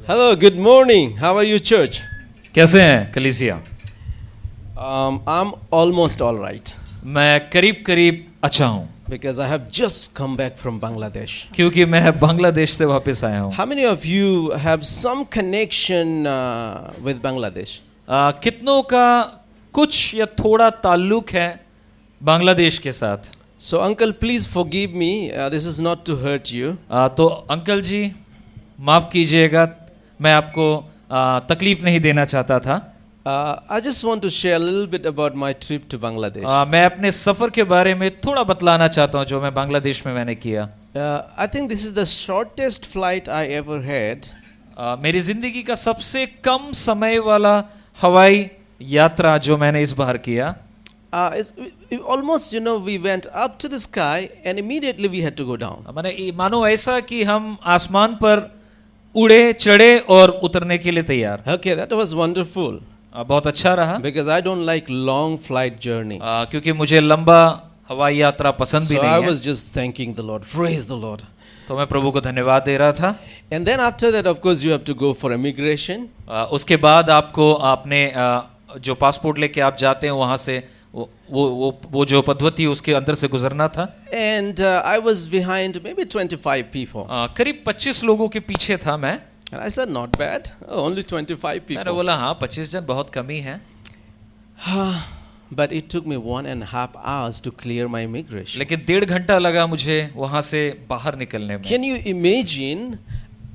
Hello, good morning. How are you, church? कैसे हैं कलीसिया? I'm almost all right मैं करीब करीब अच्छा हूँ because I have just come back from Bangladesh. क्योंकि मैं बांग्लादेश से वापस आया हूँ। How many of you have some connection with Bangladesh? कितनों का कुछ या थोड़ा ताल्लुक है बांग्लादेश के साथ? So, uncle, please forgive me. This is not to hurt you. तो अंकल जी माफ़ कीजिएगा, मैं आपको तकलीफ नहीं देना चाहता था। I just want to share a little bit about my trip to Bangladesh. मैं अपने सफ़र के बारे में थोड़ा बतलाना चाहता हूँ जो मैं बांग्लादेश में मैंने किया। I think this is the shortest flight I ever had. मेरी ज़िंदगी का सबसे कम समय वाला हवाई यात्रा जो मैंने इस बार किया। Almost, we went up to the sky and immediately we had to go down. माने मानो ऐसा कि हम आसमान पर उड़े चढ़े और उतरने के लिए तैयार। Okay, that was wonderful. बहुत अच्छा रहा Because I don't like long flight journey. क्योंकि मुझे लंबा हवाई यात्रा पसंद भी So नहीं I है। was just thanking the Lord. Praise the Lord. तो मैं प्रभु को धन्यवाद दे रहा था। And then after that, of course, you have to go for immigration. उसके बाद आपको आपने जो पासपोर्ट लेके आप जाते हैं वहाँ से वो जो पद्धति उसके अंदर से गुजरना था। And I was behind maybe 25 people. करीब 25 लोगों के पीछे था मैं। And I said, not bad. Oh, only 25 people. मैंने बोला हाँ 25 जन बहुत कम ही हैं। But it took me 1.5 hours to clear my immigration. लेकिन 1.5 घंटा लगा मुझे वहाँ से बाहर निकलने में। Can you imagine?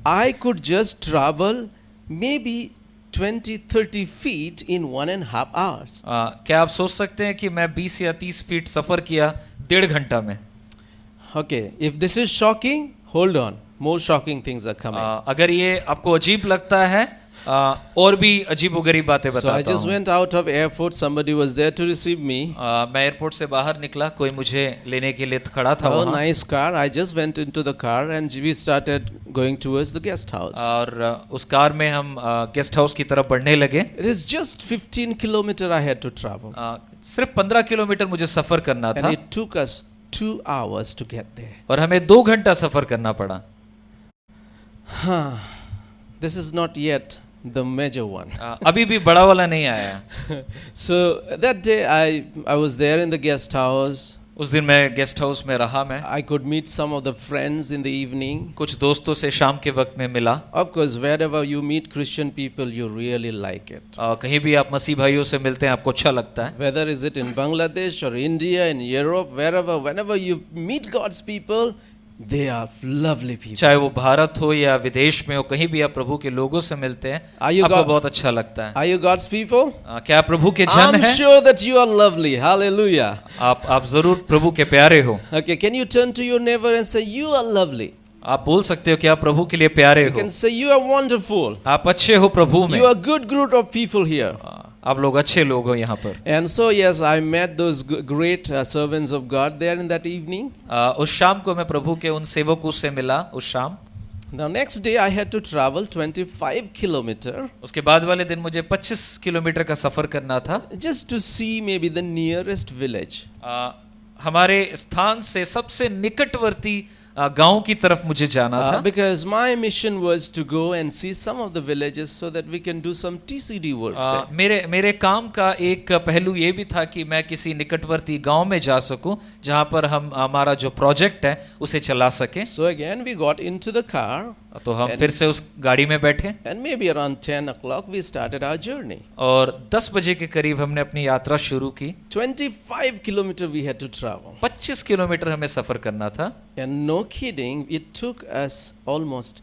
I could just travel maybe 20-30 feet in 1.5 hours. क्या आप सोच सकते हैं कि मैं 20 या 30 फीट सफर किया 1.5 घंटा में? Okay, if this is shocking, hold on. More shocking things are coming. अगर ये आपको अजीब लगता है और भी अजीबोगरीब बातें So I बताता just हूँ। went out of airport. Somebody was there to receive me. मैं एयरपोर्ट से बाहर निकला, कोई मुझे लेने के लिए खड़ा था Oh, वहाँ। nice car. I just went into the car and we started going towards the guest house. और उस कार में हम गेस्ट हाउस की तरफ बढ़ने लगे। It is just 15 kilometers I had to travel. सिर्फ 15 किलोमीटर मुझे सफर करना था And it took us 2 hours to get there. और हमें 2 घंटा सफर करना पड़ा। This is not yet the major one. अभी भी बड़ा वाला नहीं आया। So that day I was there in the guest house. उस दिन मैं गेस्ट हाउस में रहा मैं। I could meet some of the friends in the evening. कुछ दोस्तों से शाम के वक्त में मिला। Of course, wherever you meet Christian people, you really like it. कहीं भी आप मसीह भाइयों से मिलते हैं आपको अच्छा लगता है। Whether is it in Bangladesh or India, in Europe, whenever you meet God's people, they are lovely people. चाहे वो भारत हो या विदेश में हो, कहीं भी आप प्रभु के लोगों से मिलते हैं आपको बहुत अच्छा लगता है। Are you God's people? क्या आप प्रभु के जन हैं? I'm sure that you are lovely. Hallelujah. आप जरूर प्रभु के प्यारे हो। Okay, can you turn to your neighbor and say you are lovely? आप बोल सकते हो कि आप प्रभु के लिए प्यारे You हो। can say you are wonderful. आप अच्छे हो प्रभु में। You are a good group of people here. आप लोग अच्छे लोग हो यहाँ पर। And so yes, I met those great servants of God there in that evening. उस शाम को मैं प्रभु के उन सेवकों से मिला उस शाम। Now next day I had to travel 25 kilometers. उसके बाद वाले दिन मुझे 25 किलोमीटर का सफर करना था। Just to see maybe the nearest village. हमारे स्थान से सबसे निकटवर्ती गांव की तरफ मुझे जाना था। Because my mission was to go and see some of the villages so that we can do some TCD work there. मेरे काम का एक पहलू ये भी था कि मैं किसी निकटवर्ती गांव में जा सकूं जहां पर हम हमारा जो प्रोजेक्ट है उसे चला सकें। So again we got into the car. तो हम फिर से उस गाड़ी में बैठे। And maybe around 10 o'clock we started our journey. और 10 बजे के करीब हमने अपनी यात्रा शुरू की। 25 kilometers we had to travel. 25 kilometre हमें सफर करना था। And no kidding, it took us almost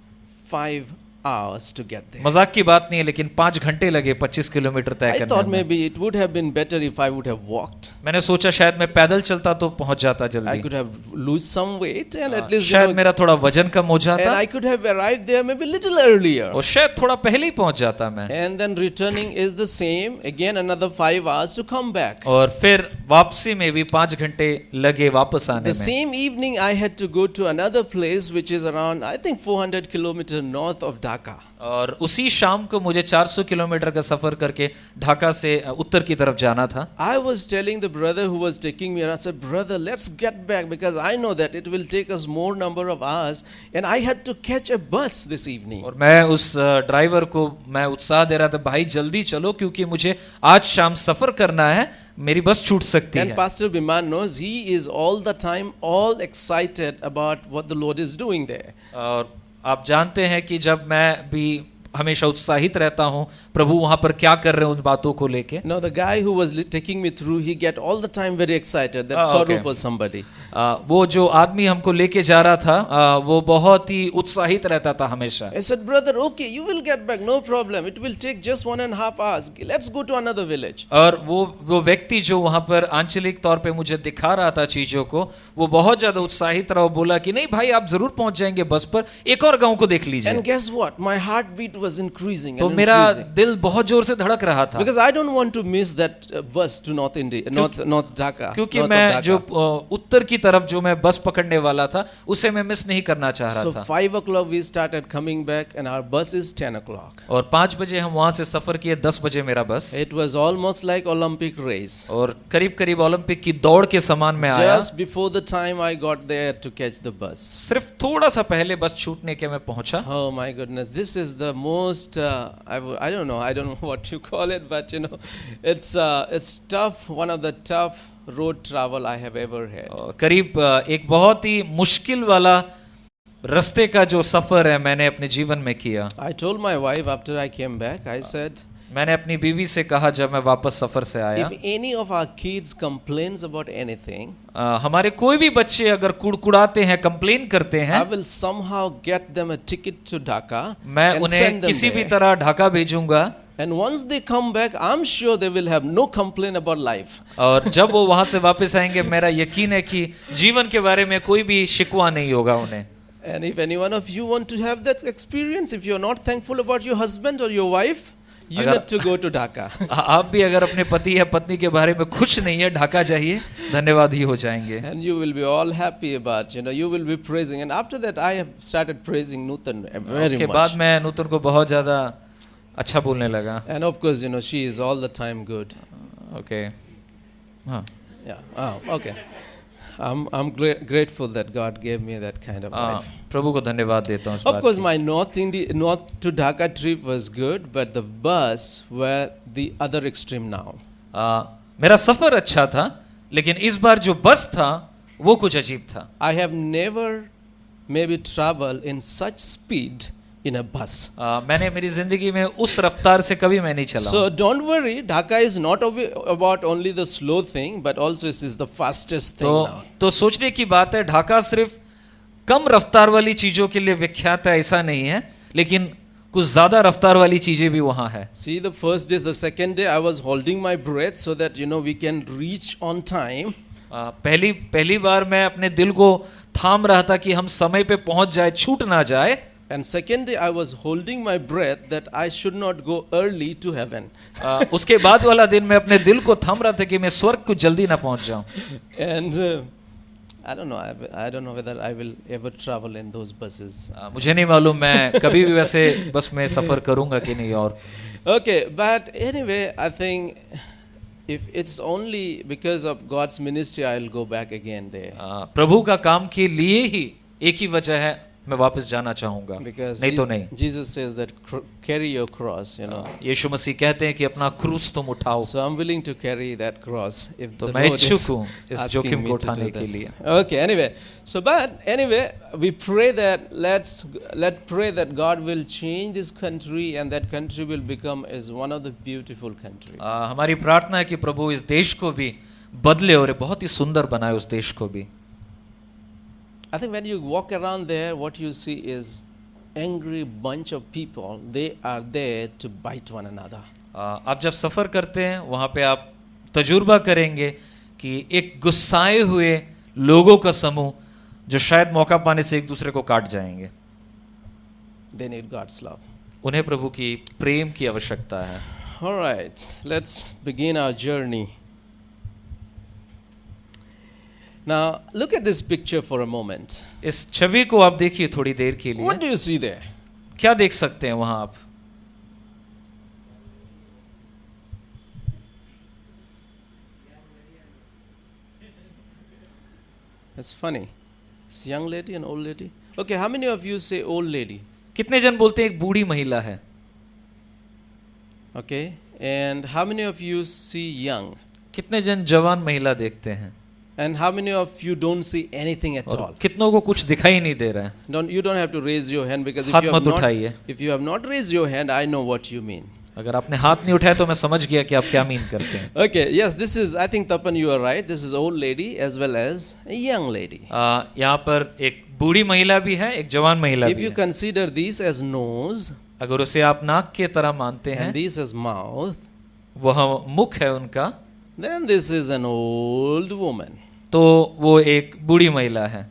5 hours to get there. मजाक की बात नहीं है, लेकिन 5 घंटे लगे 25 किलोमीटर तय I करने thought में। maybe it would have been better if I would have walked. मैंने सोचा शायद मैं पैदल चलता तो पहुंच जाता I जल्दी। could have lose some weight and at least शायद मेरा थोड़ा वजन कम हो and जाता I could have arrived there maybe little earlier. और शायद थोड़ा पहले ही पहुंच जाता मैं। And then returning is the same, again another 5 hours to come back. और फिर वापसी में भी 5 घंटे लगे वापस आने The में। same evening I had to go to another place which is around I think 400 kilometers north of Dhaka. Dhaka. और उसी शाम को मुझे 400 किलोमीटर का सफर करके ढाका से उत्तर की तरफ जाना था। I was telling the brother who was taking me, and I said, "Brother, let's get back because I know that it will take us more number of hours, and I had to catch a bus this evening." और मैं उस driver को मैं उत्साह दे रहा था, भाई जल्दी चलो क्योंकि मुझे आज शाम सफर करना है, मेरी बस छूट सकती And है। Pastor Biman knows he is all the time all excited about what the Lord is doing there. और आप जानते हैं कि जब मैं भी हमेशा उत्साहित रहता हूँ प्रभु वहां पर क्या कर रहे हैं उन बातों को लेके। Now the guy who was taking me through, he get all the time very excited that Okay. Sarup was somebody. वो जो आदमी हमको लेके जा रहा था वो बहुत ही उत्साहित रहता था हमेशा। I said, "Brother, okay, you will get back, no problem. It will take just 1.5 hours. Let's go to another village." और वो व्यक्ति जो वहां पर आंचलिक तौर पे मुझे दिखा रहा था चीजों को, वो बहुत ज्यादा उत्साहित रहा, वो बोला कि नहीं भाई आप जरूर पहुंच जाएंगे बस पर, एक और गांव को देख लीजिए। And guess what? My heartbeat was increasing तो and मेरा increasing. दिल बहुत जोर से धड़क रहा था Because I don't want to miss that bus to North India, North Dhaka. क्योंकि north of मैं Dhaka. जो उत्तर की तरफ जो मैं बस पकड़ने वाला था उसे मैं मिस नहीं करना चाह रहा So था। 5 o'clock we started coming back, and our bus is 10 o'clock. और 5 बजे हम वहां से सफर किए, 10 बजे मेरा बस, It was almost like Olympic race. और करीब करीब ओलंपिक की दौड़ के समान में आया। Just before the time I got there to catch the bus. सिर्फ थोड़ा सा पहले बस छूटने के मैं पहुंचा। Oh my goodness, this is the most, I don't know what you call it, but you know, it's tough, one of the tough road travel I have ever had. करीब एक बहुत ही मुश्किल वाला रास्ते का जो सफर है मैंने अपने जीवन में किया। I told my wife after I came back, I said, मैंने अपनी बीवी से कहा जब मैं वापस सफर से आया, if any of our kids complains about anything, हमारे कोई भी बच्चे अगर कुड़कुड़ाते हैं, कंप्लेन करते I हैं, will somehow get them a ticket to Dhaka मैं and उन्हें send them किसी भी there. तरह ढाका भेजूंगा। And once they come back, I'm sure they will have no complaint about life. और जब वो वहां से वापस आएंगे मेरा यकीन है कि जीवन के बारे में कोई भी शिकवा नहीं होगा उन्हें। And if any one of you want to have that experience, if you're not thankful about your husband or your wife, you अगर- need to go to Dhaka. आप भी अगर अपने पति या पत्नी के बारे में खुश नहीं है, ढाका जाइए, धन्यवाद ही हो जाएंगे। And you will be all happy about, you will be praising. And after that, I have started praising Nutan very उसके much. बाद मैं नूतन को बहुत ज्यादा अच्छा बोलने लगा। And of course, she is all the time good. Okay, हाँ, Yeah. Oh, okay. I'm grateful that God gave me that kind of life. प्रभु को धन्यवाद देता हूँ इस Of बात course, की। my north to Dhaka trip was good, but the bus were the other extreme now. मेरा सफर अच्छा था, लेकिन इस बार जो बस था वो कुछ अजीब था। I have never maybe traveled in such speed in a bus. मैंने मेरी जिंदगी में उस रफ्तार से कभी मैं नहीं चला। So don't worry, Dhaka is not about only the slow thing, but also it is the fastest thing now. तो सोचने की बात है, ढाका सिर्फ कम रफ्तार वाली चीजों के लिए विख्यात है ऐसा नहीं है, लेकिन कुछ ज्यादा रफ्तार वाली चीजें भी वहां है। See, the first day, the second day, I was holding my breath so that we can reach on time. पहली बार मैं अपने दिल को थाम रहा था कि हम समय पे पहुंच जाए, छूट ना जाए। And second day, I was holding my breath that I should not go early to heaven. उसके बाद वाला दिन मैं अपने दिल को थाम रहा था कि मैं स्वर्ग को जल्दी ना पहुंच जाऊं। And I don't know. I don't know whether I will ever travel in those buses. मुझे नहीं मालूम मैं कभी भी वैसे बस में सफर करूंगा कि नहीं। और Okay, but anyway, I think if it's only because of God's ministry, I'll go back again there. प्रभु का काम के लिए ही एक ही वजह है मैं वापस जाना चाहूंगा, Because नहीं तो नहीं। Jesus says that carry your cross, यीशु मसीह कहते हैं कि अपना क्रूस तुम उठाओ। So I'm willing to carry that cross if तो the मैं Lord is इच्छुक हूँ इस asking जोखिम me को to do उठाने के this. लिए। Okay, anyway, we pray that let's pray that God will change this country and that country will become as one of the beautiful countries. हमारी प्रार्थना है कि प्रभु इस देश को भी बदले और बहुत ही सुंदर बनाए उस देश को भी। I think when you walk around there, what you see is angry bunch of people. They are there to bite one another. आप जब सफर करते हैं वहां पे आप तजुर्बा करेंगे कि एक गुस्साए हुए लोगों का समूह जो शायद मौका पाने से एक दूसरे को काट जाएंगे। They need God's love. उन्हें प्रभु की प्रेम की आवश्यकता है। All right, let's begin our journey. Now, look at this picture for a moment. इस छवि को आप देखिए थोड़ी देर के लिए। What do you see there? क्या देख सकते हैं वहां आप? It's funny. It's young lady and old lady. Okay, how many of you say old lady? कितने जन बोलते हैं एक बूढ़ी महिला है? Okay, and how many of you see young? कितने जन जवान महिला देखते हैं? And how many of you don't see anything at और all? कितनों को कुछ दिखाई नहीं दे रहा है? You don't have to raise your hand because हाथ मत उठाइए। if you have not raised your hand, I know what you mean. अगर आपने हाथ नहीं उठाया तो मैं समझ गया कि आप क्या मीन करते हैं। Okay, yes, this is, I think Tapan, you are right. This is old lady as well as a young lady. यहाँ पर एक बूढ़ी महिला भी है, एक जवान महिला If भी you है। consider these as nose अगर उसे आप नाक के तरह मानते हैं, and these as mouth, वह मुख है उनका, then this is an old woman. तो वो एक बूढ़ी महिला है।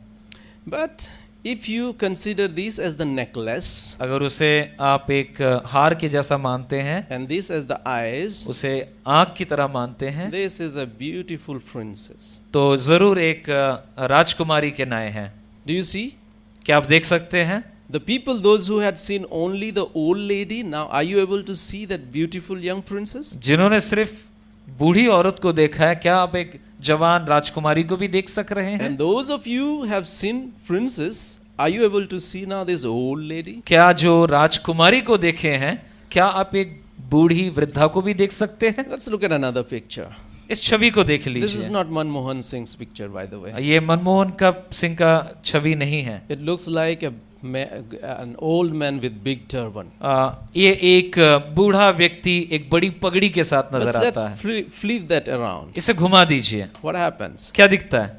But if you consider these as the necklace अगर उसे आप एक हार के जैसा मानते हैं, and this as the eyes, उसे आँख की तरह मानते हैं, this is a beautiful princess. तो जरूर एक राजकुमारी के नाय हैं। Do you see? क्या आप देख सकते हैं? The people, those who had seen only the old lady, now are you able to see that beautiful young princess? जिन्होंने सिर्फ बूढ़ी औरत को देखा है, क्या आप एक जवान राजकुमारी को भी देख सक रहे हैं? And those of you who have seen princess, are you able to see now this old lady? क्या जो राजकुमारी को देखे हैं, क्या आप एक बूढ़ी वृद्धा को भी देक सकते हैं? Let's look at another picture. इस छवि को देख This is लीजिए। not Manmohan Singh's picture, by the way. ये मनमोहन का सिंह का छवि नहीं है। It looks like an old man with big turban. ये एक बूढ़ा व्यक्ति एक बड़ी पगड़ी के साथ नजर आता है। Let's flip that around. इसे घुमा दीजिए। What happens? क्या दिखता है?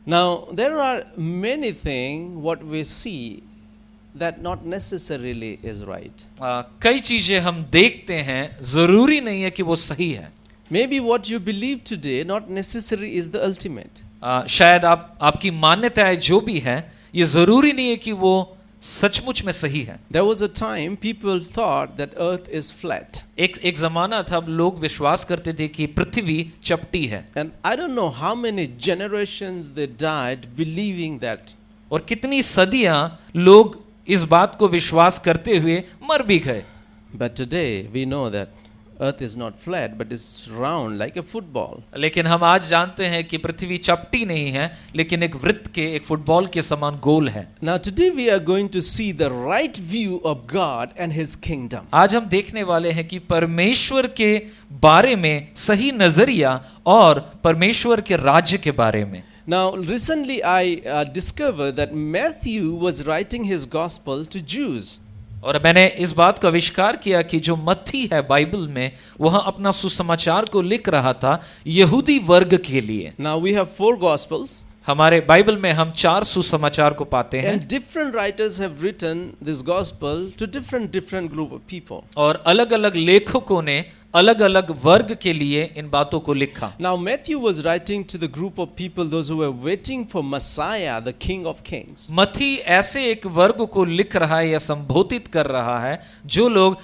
Now, there are many things what we see that not necessarily is right. कई चीजें हम देखते हैं, जरूरी नहीं है कि वो सही है। Maybe what you believe today not necessarily is the ultimate. शायद आपकी मान्यताएं जो भी है, ये जरूरी नहीं है कि वो सचमुच में सही है। There was a time people thought that earth is flat. एक जमाना था लोग विश्वास करते थे कि पृथ्वी चपटी है। And I don't know how many generations they died believing that. और कितनी सदियां लोग इस बात को विश्वास करते हुए मर भी गए। But today we know that earth is not flat but it's round like a football. लेकिन हम आज जानते हैं कि पृथ्वी चपटी नहीं है, लेकिन एक वृत्त के, एक फुटबॉल के समान गोल है। Now today we are going to see the right view of God and his kingdom. आज हम देखने वाले हैं कि परमेश्वर के बारे में सही नजरिया और परमेश्वर के राज्य के बारे में। Now recently I discovered that Matthew was writing his gospel to Jews. और मैंने इस बात का आविष्कार किया कि जो मत्ती है बाइबल में, वह अपना सुसमाचार को लिख रहा था यहूदी वर्ग के लिए। Now we have 4 gospels. हमारे बाइबल में हम 4 सुसमाचार को पाते हैं। And different writers have written this gospel to different group of people. और अलग-अलग लेखकों ने अलग-अलग वर्ग के लिए इन बातों को लिखा। Now Matthew was writing to the group of people those who were waiting for Messiah, the King of Kings. मत्ती ऐसे एक वर्ग को लिख रहा है या संबोधित कर रहा है जो लोग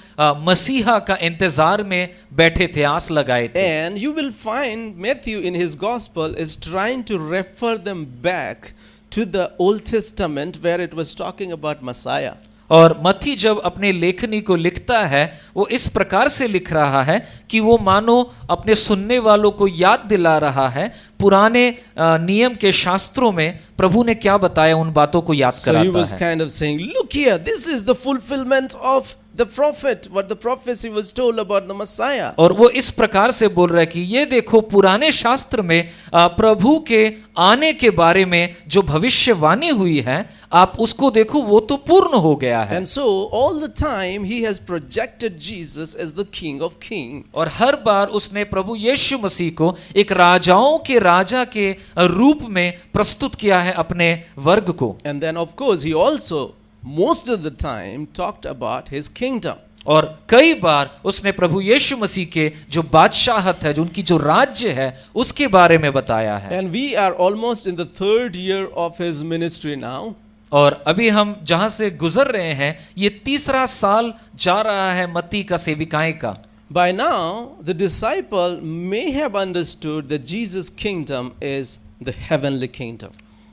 मसीहा का इंतजार में बैठे थे, आस लगाए थे। And you will find Matthew in his gospel is trying to refer them back to the Old Testament where it was talking about Messiah. और मत्ती जब अपने लेखनी को लिखता है, वो इस प्रकार से लिख रहा है कि वो मानो अपने सुनने वालों को याद दिला रहा है पुराने नियम के शास्त्रों में प्रभु ने क्या बताया, उन बातों को याद कराता है। So he was kind of saying, look here, this is the fulfillment of the prophet, what the prophecy was told about the Messiah. और वो इस प्रकार से बोल रहा है कि ये देखो पुराने शास्त्र में प्रभु के आने के बारे में जो भविष्यवाणी हुई है, आप उसको देखो, वो तो पूर्ण हो गया है। And so all the time he has projected Jesus as the King of Kings. और हर बार उसने प्रभु यीशु मसीह को एक राजाओं के राजा के रूप में प्रस्तुत किया है अपने वर्ग को। And then of course he also most of the time talked about his kingdom. और कई बार उसने प्रभु यीशु मसीह के जो बादशाहत है, जो उनकी जो राज्य है, उसके बारे में बताया है। And we are almost in the 3rd year of his ministry now. और अभी हम जहां से गुजर रहे हैं, ये 3रा साल जा रहा है मत्ती का सेविकाएं का। By now the disciple may have understood that Jesus' kingdom is the heavenly kingdom.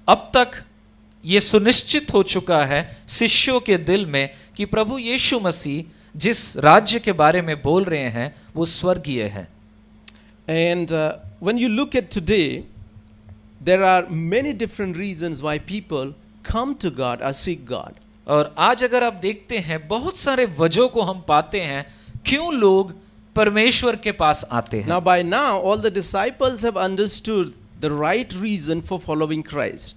अब तक ये सुनिश्चित हो चुका है शिष्यों के दिल में कि प्रभु यीशु मसीह जिस राज्य के बारे में बोल रहे हैं वो स्वर्गीय है। And when you look at today, there are many different reasons why people come to God or seek God. और आज अगर आप देखते हैं बहुत सारे वजहों को हम पाते हैं क्यों लोग परमेश्वर के पास आते हैं। Now by now all the disciples have understood the right reason for following Christ.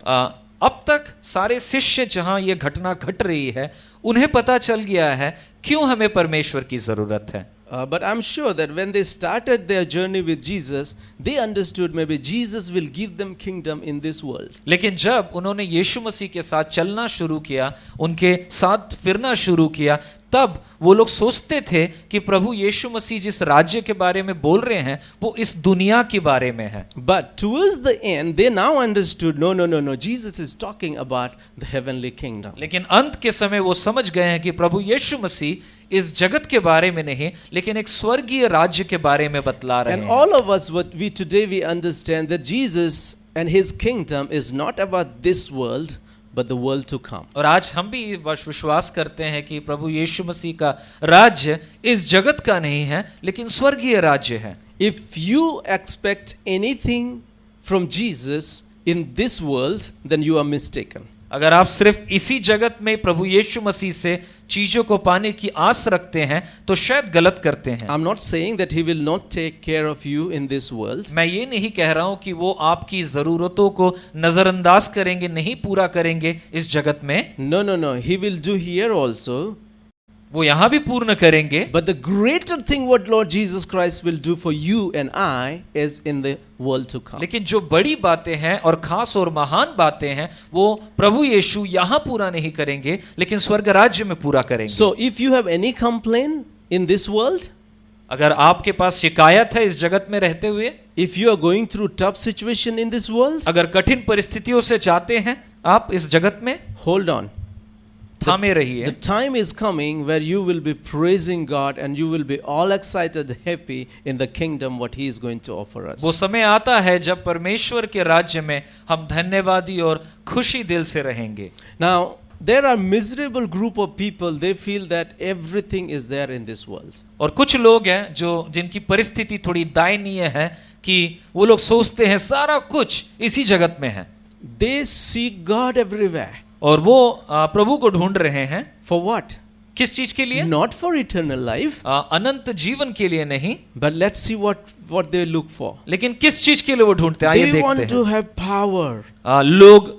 अब तक सारे शिष्य जहां ये घटना घट रही है उन्हें पता चल गया है क्यों हमें परमेश्वर की जरूरत है। But I'm sure that when they started their journey with Jesus, they understood maybe Jesus will give them kingdom in this world. लेकिन जब उन्होंने यीशु मसीह के साथ चलना शुरू किया, उनके साथ फिरना शुरू किया, तब वो लोग सोचते थे कि प्रभु यीशु मसीह जिस राज्य के बारे में बोल रहे हैं वो इस दुनिया के बारे में है। But towards the end, they now understood, no, Jesus is talking about the heavenly kingdom. लेकिन अंत के समय वो समझ गए हैं कि प्रभु यीशु मसीह इस जगत के बारे में नहीं लेकिन एक स्वर्गीय राज्य के बारे में बतला रहे And हैं। all of us, what we today we understand that Jesus and his kingdom is not about this world, but the world to come. और आज हम भी विश्वास करते हैं कि प्रभु यीशु मसीह का राज्य इस जगत का नहीं है लेकिन स्वर्गीय राज्य है। If you expect anything from Jesus in this world, then you are mistaken. अगर आप सिर्फ इसी जगत में प्रभु यीशु मसीह से चीजों को पाने की आस रखते हैं तो शायद गलत करते हैं। I'm not saying that he will not take care of you in this world. मैं ये नहीं कह रहा हूं कि वो आपकी जरूरतों को नजरअंदाज करेंगे, नहीं पूरा करेंगे इस जगत में। No. He will do here also. वो यहां भी पूर्ण करेंगे। But the greater thing what Lord Jesus Christ will do for you and I is in the world to come. लेकिन जो बड़ी बातें हैं और खास और महान बातें हैं वो प्रभु यीशु यहां पूरा नहीं करेंगे लेकिन स्वर्ग राज्य में पूरा करेंगे। So if you have any complaint in this world, अगर आपके पास शिकायत है इस जगत में रहते हुए, if you are going through tough situation in this world, अगर कठिन परिस्थितियों से जाते हैं आप इस जगत में, hold on. थामे रहिए। The time is coming where you will be praising God and you will be all excited, happy in the kingdom what he is going to offer us. वो समय आता है जब परमेश्वर के राज्य में हम धन्यवादी और खुशी दिल से रहेंगे। Now there are miserable group of people, they feel that everything is there in this world. और कुछ लोग हैं जो जिनकी परिस्थिति थोड़ी दयनीय है कि वो लोग सोचते हैं सारा कुछ इसी जगत में है। They seek God everywhere. और वो प्रभु को ढूंढ रहे हैं। For what? किस चीज के लिए? Not for eternal life. अनंत जीवन के लिए नहीं। But let's see what they look for. लेकिन किस चीज के लिए वो ढूंढते हैं? आइए They want देखते to have power. हैं। लोग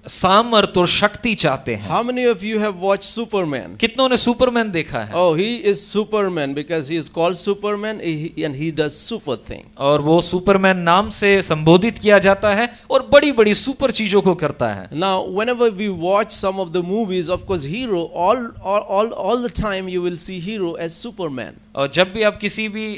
सामर्थ्य और शक्ति चाहते हैं। How many of you have watched Superman? कितनों ने सुपरमैन देखा है? Oh, he is Superman because he is called Superman and he does super thing. और वो सुपरमैन नाम से संबोधित किया जाता है और बड़ी-बड़ी सुपर चीजों को करता है। Now, whenever we watch some of the movies, of course, hero all the time you will see hero as Superman. और जब भी आप किसी भी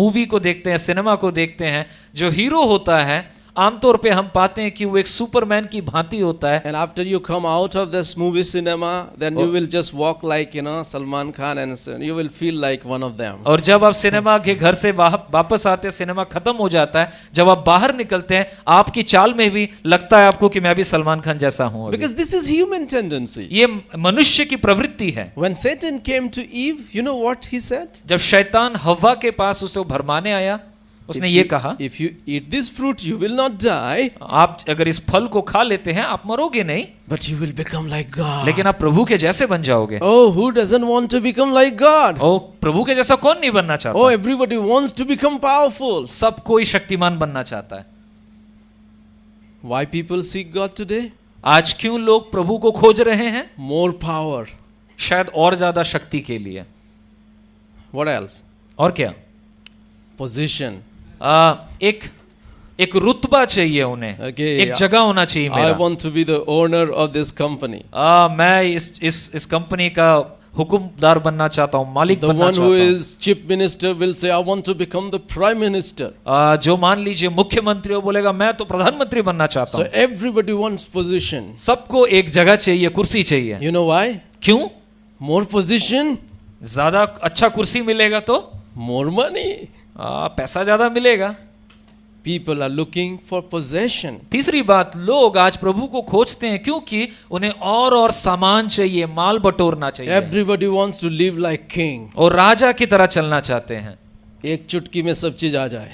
मूवी को देखते हैं, सिनेमा को देखते हैं, जो हीरो होता है आमतौर पे हम पाते हैं कि वो एक सुपरमैन की भांति होता है। And after you come out of this movie cinema, then you will just walk like, Salman Khan and you will feel like one of them. और जब आप सिनेमा के घर से वापस आते हैं, सिनेमा खत्म हो जाता है, जब आप बाहर निकलते हैं आपकी चाल में भी लगता है आपको कि मैं भी सलमान खान जैसा हूं अभी। Because this is human tendency. ये मनुष्य की प्रवृत्ति है। When Satan came to Eve, you know what he said? जब शैतान हव्वा के पास उसे भरमाने आया, उसने ये कहा, If you eat this fruit, you will not die. आप अगर इस फल को खा लेते हैं आप मरोगे नहीं, But you will become like God. लेकिन आप प्रभु के जैसे बन जाओगे। Oh, who doesn't want to become like God? ओ प्रभु के जैसा कौन नहीं बनना चाहता? Oh, everybody wants to become powerful. सब कोई शक्तिमान बनना चाहता है। Why people seek God today? आज क्यों लोग प्रभु को खोज रहे हैं? More power. शायद और ज्यादा शक्ति के लिए। What else? और क्या? Position. एक रुतबा चाहिए उन्हें। Okay, एक जगह होना चाहिए I मेरा। want to be the owner of this company. मैं इस कंपनी का हुकुमदार बनना चाहता हूँ, मालिक The बनना one चाहता who हूँ। is chief minister will say, I want to become the prime minister. जो मान लीजिए मुख्यमंत्री वो बोलेगा मैं तो प्रधानमंत्री बनना चाहता So हूँ। everybody wants position. सबको एक जगह चाहिए, कुर्सी चाहिए। You know why? क्यों? More position, ज्यादा अच्छा कुर्सी मिलेगा तो more money. पैसा ज्यादा मिलेगा। People are looking for possession. तीसरी बात, लोग आज प्रभु को खोजते हैं क्योंकि उन्हें और सामान चाहिए, माल बटोरना चाहिए, Everybody wants to live like king. और राजा की तरह चलना चाहते हैं. एक चुटकी में सब चीज आ जाए.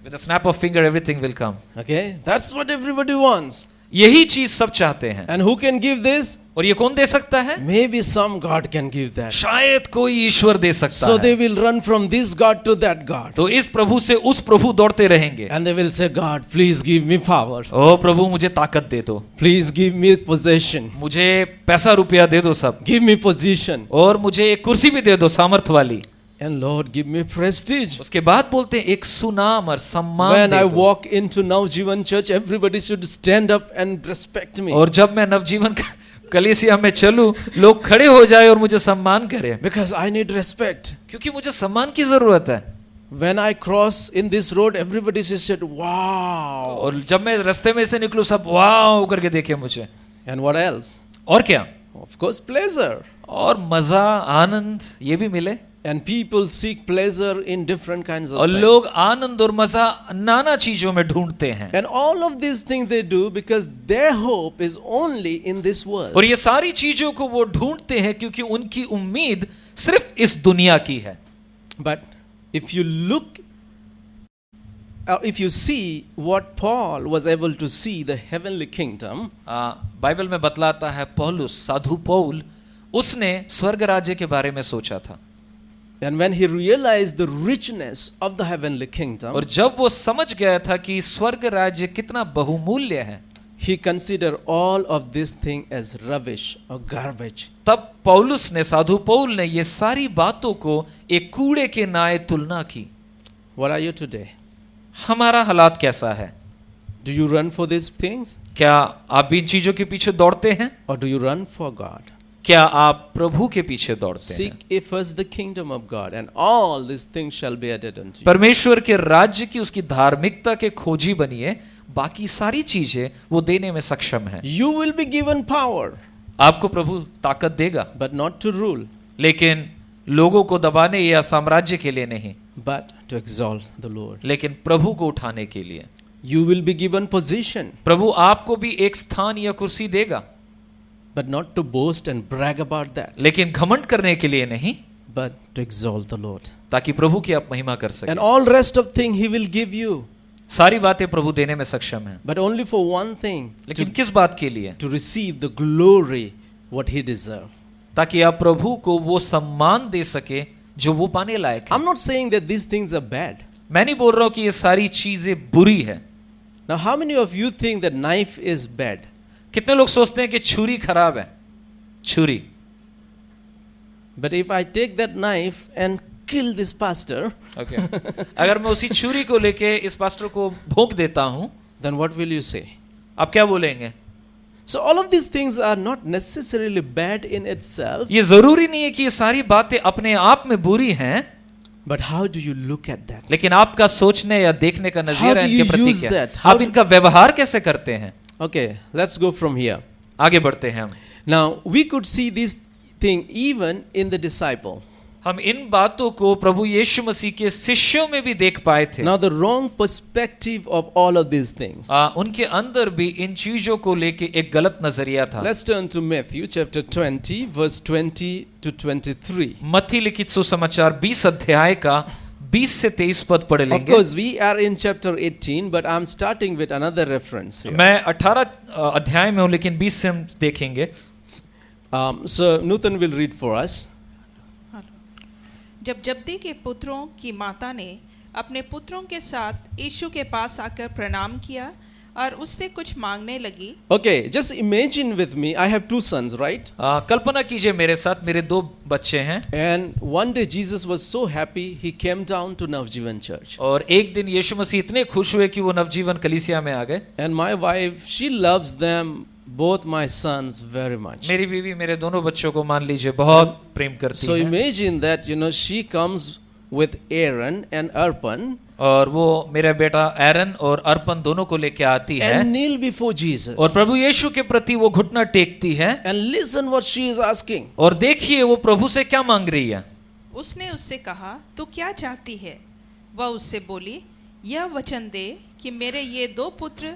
With a snap of finger everything will come. Okay? That's what everybody wants. यही चीज सब चाहते हैं. And who can give this? और ये कौन दे सकता है? Maybe some God can give that. शायद कोई ईश्वर दे सकता So है. they will run from this God to that God. तो इस प्रभु से उस प्रभु दौड़ते रहेंगे. And they will say, God, please give me power. ओ प्रभु मुझे ताकत दे दो, Please give me possession. मुझे पैसा रुपया दे दो सब, Give me position. और मुझे एक कुर्सी भी दे दो सामर्थ वाली. And Lord, give me prestige. उसके बाद बोलते हैं एक सुनाम और सम्मान When दे I दो. walk into Navjeevan Church, everybody should stand up and respect me. और जब मैं नवजीवन कलीसिया में चलूं, लोग खड़े हो जाए और मुझे सम्मान करें, Because I need respect. क्योंकि मुझे सम्मान की जरूरत है. When I cross in this road, everybody should say, wow. और जब मैं रास्ते में से निकलूं, सब वाव करके देखे मुझे. And what else? और क्या? Of course, pleasure. और मजा, आनंद ये भी मिले. And people seek pleasure in different kinds of और things. लोग आनंद और मजा नाना चीजों में ढूंढते हैं. And all of these things they do because their hope is only in this world. और ये सारी चीजों को वो ढूंढते हैं क्योंकि उनकी उम्मीद सिर्फ इस दुनिया की है. But if you look, or if you see what Paul was able to see, the heavenly kingdom, Bible में बतलाता है पौलुस, साधु पौल, उसने स्वर्ग राज्य के बारे में सोचा था. and when he realized the richness of the heavenly kingdom, और जब वो समझ गया था कि स्वर्ग राज्य कितना बहुमूल्य है, he considered all of this thing as rubbish or garbage. तब पौलुस ने, साधु पौल ने ये सारी बातों को एक कूड़े के नाय तुलना की. What are you today? हमारा हालात कैसा है? Do you run for these things, क्या आप भी इन चीजों के पीछे दौड़ते हैं? or do you run for God? क्या आप प्रभु के पीछे दौड़ते हैं? Seek ye first the kingdom of God, and all these things shall be added unto you. परमेश्वर के राज्य की, उसकी धार्मिकता के खोजी बनिए, बाकी सारी चीजें वो देने में सक्षम है. You will be given power, आपको प्रभु ताकत देगा, but not to rule, लेकिन लोगों को दबाने या साम्राज्य के लिए नहीं, but to exalt the Lord. लेकिन प्रभु को उठाने के लिए. You will be given position, प्रभु आपको भी एक स्थान या कुर्सी देगा, but not to boast and brag about that, लेकिन घमंड करने के लिए नहीं, but to exalt the Lord. ताकि प्रभु की आप महिमा कर सकें. And all rest of thing he will give you, सारी बातें प्रभु देने में सक्षम है, but only for one thing, लेकिन किस बात के लिए? to receive the glory what he deserves. ताकि आप प्रभु को वो सम्मान दे सके जो वो पाने लायक है. I'm not saying that these things are bad. मैं नहीं बोल रहा हूं कि ये सारी चीजें बुरी है. Now, how many of you think that knife is bad? कितने लोग सोचते हैं कि छुरी खराब है? छुरी. But if I take that knife and kill this pastor, Okay. अगर मैं उसी छुरी को लेके इस पास्टर को भोंक देता हूं, then what will you say? आप क्या बोलेंगे? So all of these things are not necessarily bad in itself, ये जरूरी नहीं है कि ये सारी बातें अपने आप में बुरी हैं, but how do you look at that? लेकिन आपका सोचने या देखने का नजरिया How do इनके you प्रति use क्या? that? How आप do- इनका व्यवहार कैसे करते हैं? Okay, let's go from here. आगे बढ़ते हैं हम. Now, we could see this thing even in the disciple. हम इन बातों को प्रभु यीशु मसीह के शिष्यों में भी देख पाए थे. Now, the wrong perspective of all of these things. उनके अंदर भी इन चीजों को लेके एक गलत नजरिया था. Let's turn to Matthew chapter 20, verse 20 to 23. मत्ती लिखित सुसमाचार 20 अध्याय का 20 से 23 पद पढ़ Of लेंगे. course, we are in chapter 18, but I'm starting with another reference here. मैं 18 अध्याय में हूं, लेकिन 20 से हम देखेंगे. So, Nutan will read for us. जब जब्दी के पुत्रों की माता ने अपने पुत्रों के साथ यीशु के पास आकर प्रणाम किया और उससे कुछ मांगने लगी. Okay, just imagine with me, I have two sons, right? कल्पना कीजिए मेरे साथ, मेरे 2 बच्चे हैं. And one day Jesus was so happy, he came down to Navjeevan Church. और एक दिन यीशु मसीह इतने खुश हुए कि वो नवजीवन कलीसिया में आ गए. And my wife, she loves them, both my sons, very much. मेरी बीवी मेरे दोनों बच्चों को मान लीजिए बहुत प्रेम करती So है. imagine that, she comes with Aaron and Arpan और वो मेरा बेटा एरन और अर्पण दोनों को लेके आती है and kneel before Jesus. और प्रभु यीशु के प्रति वो घुटना टेकती है. And listen what she is asking. और देखिए वो प्रभु से क्या मांग रही है. उसने उससे कहा, तू क्या चाहती है? वह उससे बोली, यह वचन दे कि मेरे ये दो पुत्र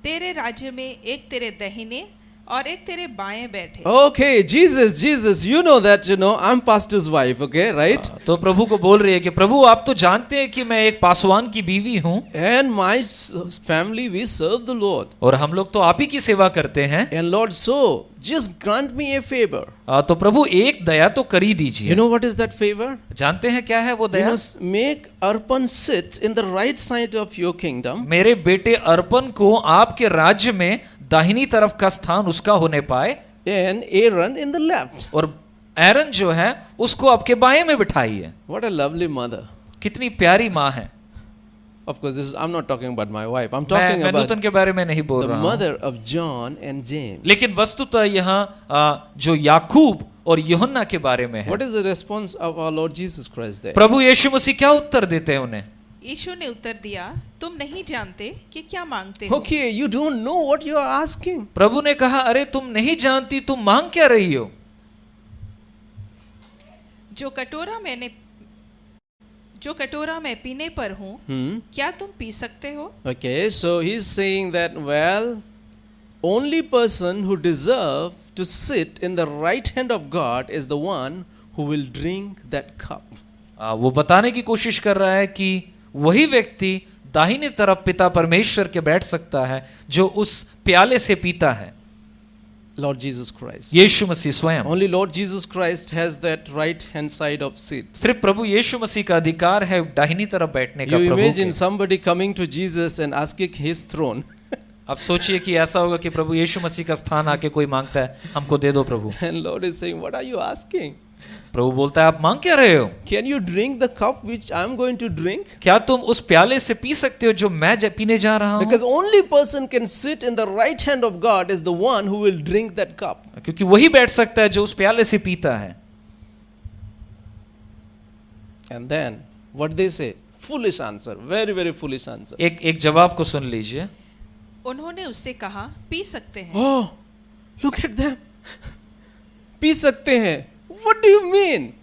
तेरे राज्य में एक तेरे दाहिने और एक तेरे बाएं बैठे। Okay, Jesus, you know that, I'm pastor's wife, okay, right? तो प्रभु को बोल रही है कि प्रभु आप तो जानते हैं कि मैं एक पासवान की बीवी हूँ And my family, we serve the Lord. और हम लोग तो आप ही की सेवा करते हैं। And Lord, so just grant me a favor. तो प्रभु एक दया तो कर ही दीजिए। You know what is that favor? जानते हैं क्या है वो You Daya? must make Arpan sit in the right side of your kingdom. मेरे बेटे अर्पण को आपके राज्य में दाहिनी तरफ का स्थान उसका होने पाए And Aaron in the left. और एरन जो है उसको आपके बाएं में बिठाइए। What a lovely mother. कितनी प्यारी माँ है। Of course, I'm not talking about my wife. I'm talking मैं about नूतन के बारे में नहीं बोल the रहा हूँ। mother of John and James. लेकिन वस्तुतः यहाँ जो याकूब और यूहन्ना के बारे में है। What is the response of our Lord Jesus Christ there? प्रभु यीशु मसीह क्या उत्तर देते हैं उन्हें? यीशु ने उत्तर दिया, तुम नहीं जानते कि क्या मांगते हो। Okay, you don't know what you are asking. प्रभु ने कहा अरे तुम नहीं जानती तुम मांग क्या रही हो? जो कटोरा मैं पीने पर हूँ, क्या तुम पी सकते हो? Okay, so he's saying that, well, only person who deserve to sit in the right hand of God is the one who will drink that cup. वो बताने की कोशिश कर रहा है कि वही व्यक्ति दाहिने तरफ पिता परमेश्वर के बैठ सकता है जो उस प्याले से पीता है। Lord Jesus Christ. यीशु मसीह स्वयं। Only Lord Jesus Christ has that right hand side of seat. सिर्फ प्रभु यीशु मसीह का अधिकार है दाहिनी तरफ बैठने का। You प्रभु imagine के। somebody coming to Jesus and asking his throne. अब सोचिए कि ऐसा होगा कि प्रभु यीशु मसीह का स्थान आके कोई मांगता है हमको दे दो प्रभु। And Lord is saying, what are you asking? प्रभु बोलता है आप मांग क्या रहे हो? Can you drink the cup which I am going to drink? क्या तुम उस प्याले से पी सकते हो जो मैं पीने जा रहा हूँ? Because only person can sit in the right hand of God is the one who will drink that cup. क्योंकि वही बैठ सकता है जो उस प्याले से पीता है। And then what they say? Foolish answer, very very foolish answer. एक जवाब को सुन लीजिए। उन्होंने उससे कहा, पी सकते हैं। Oh, look at them. P सकते हैं. What do you mean?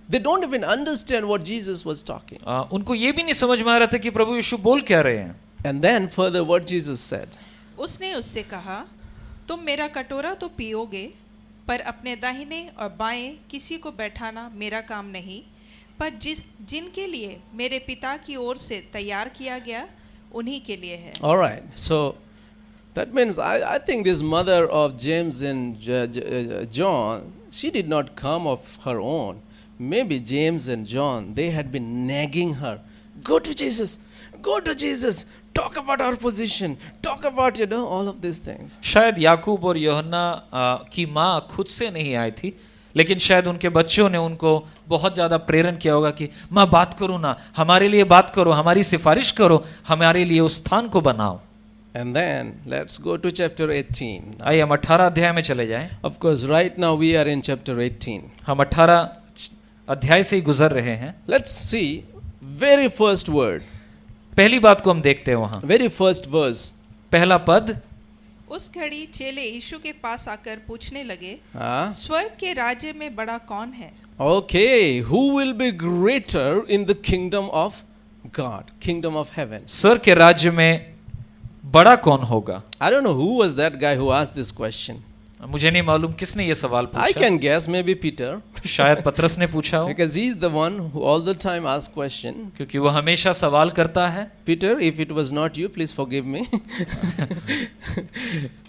They don't even understand what Jesus was talking. उनको ये भी नहीं समझ में आ रहा था कि प्रभु यीशु बोल क्या रहे हैं। And then further what Jesus said. उसने उससे कहा, तुम मेरा कटोरा तो पियोगे, पर अपने दाहिने और बाएं किसी को बैठाना मेरा काम नहीं, पर जिनके लिए मेरे पिता की ओर से तैयार किया गया उन्हीं के लिए है। All right. So that means I think this mother of James and John, she did not come of her own. Maybe James and John, they had been nagging her. Go to Jesus. Go to Jesus. Talk about our position. Talk about, all of these things. शायद याकूब और यूहन्ना की माँ खुद से नहीं आई थी, लेकिन शायद उनके बच्चों ने उनको बहुत ज़्यादा प्रेरण किया होगा कि माँ बात करो ना, हमारे लिए बात करो, हमारी सिफारिश करो, हमारे लिए उस स्थान को बनाओ। And then let's go to chapter 18. आइए हम 18 अध्याय में चले जाएं। Of course, right now we are in chapter 18. हम 18 अध्याय से ही गुजर रहे हैं। Let's see very first word. पहली बात को हम देखते हैं वहाँ। Very first verse. पहला पद। उस घड़ी चेले यीशु के पास आकर पूछने लगे, हाँ? स्वर्ग के राज्य में बड़ा कौन है? Okay, who will be greater in the kingdom of God, kingdom of heaven? स्वर्ग के राज्य में बड़ा कौन होगा? I don't know who was that guy who asked this question. मुझे नहीं मालूम किसने ये सवाल I पूछा। can guess maybe Peter, शायद पतरस ने पूछा हो, because he is the one who all the time asks question. क्योंकि वो हमेशा सवाल करता है। Peter, if it was not you, please forgive me.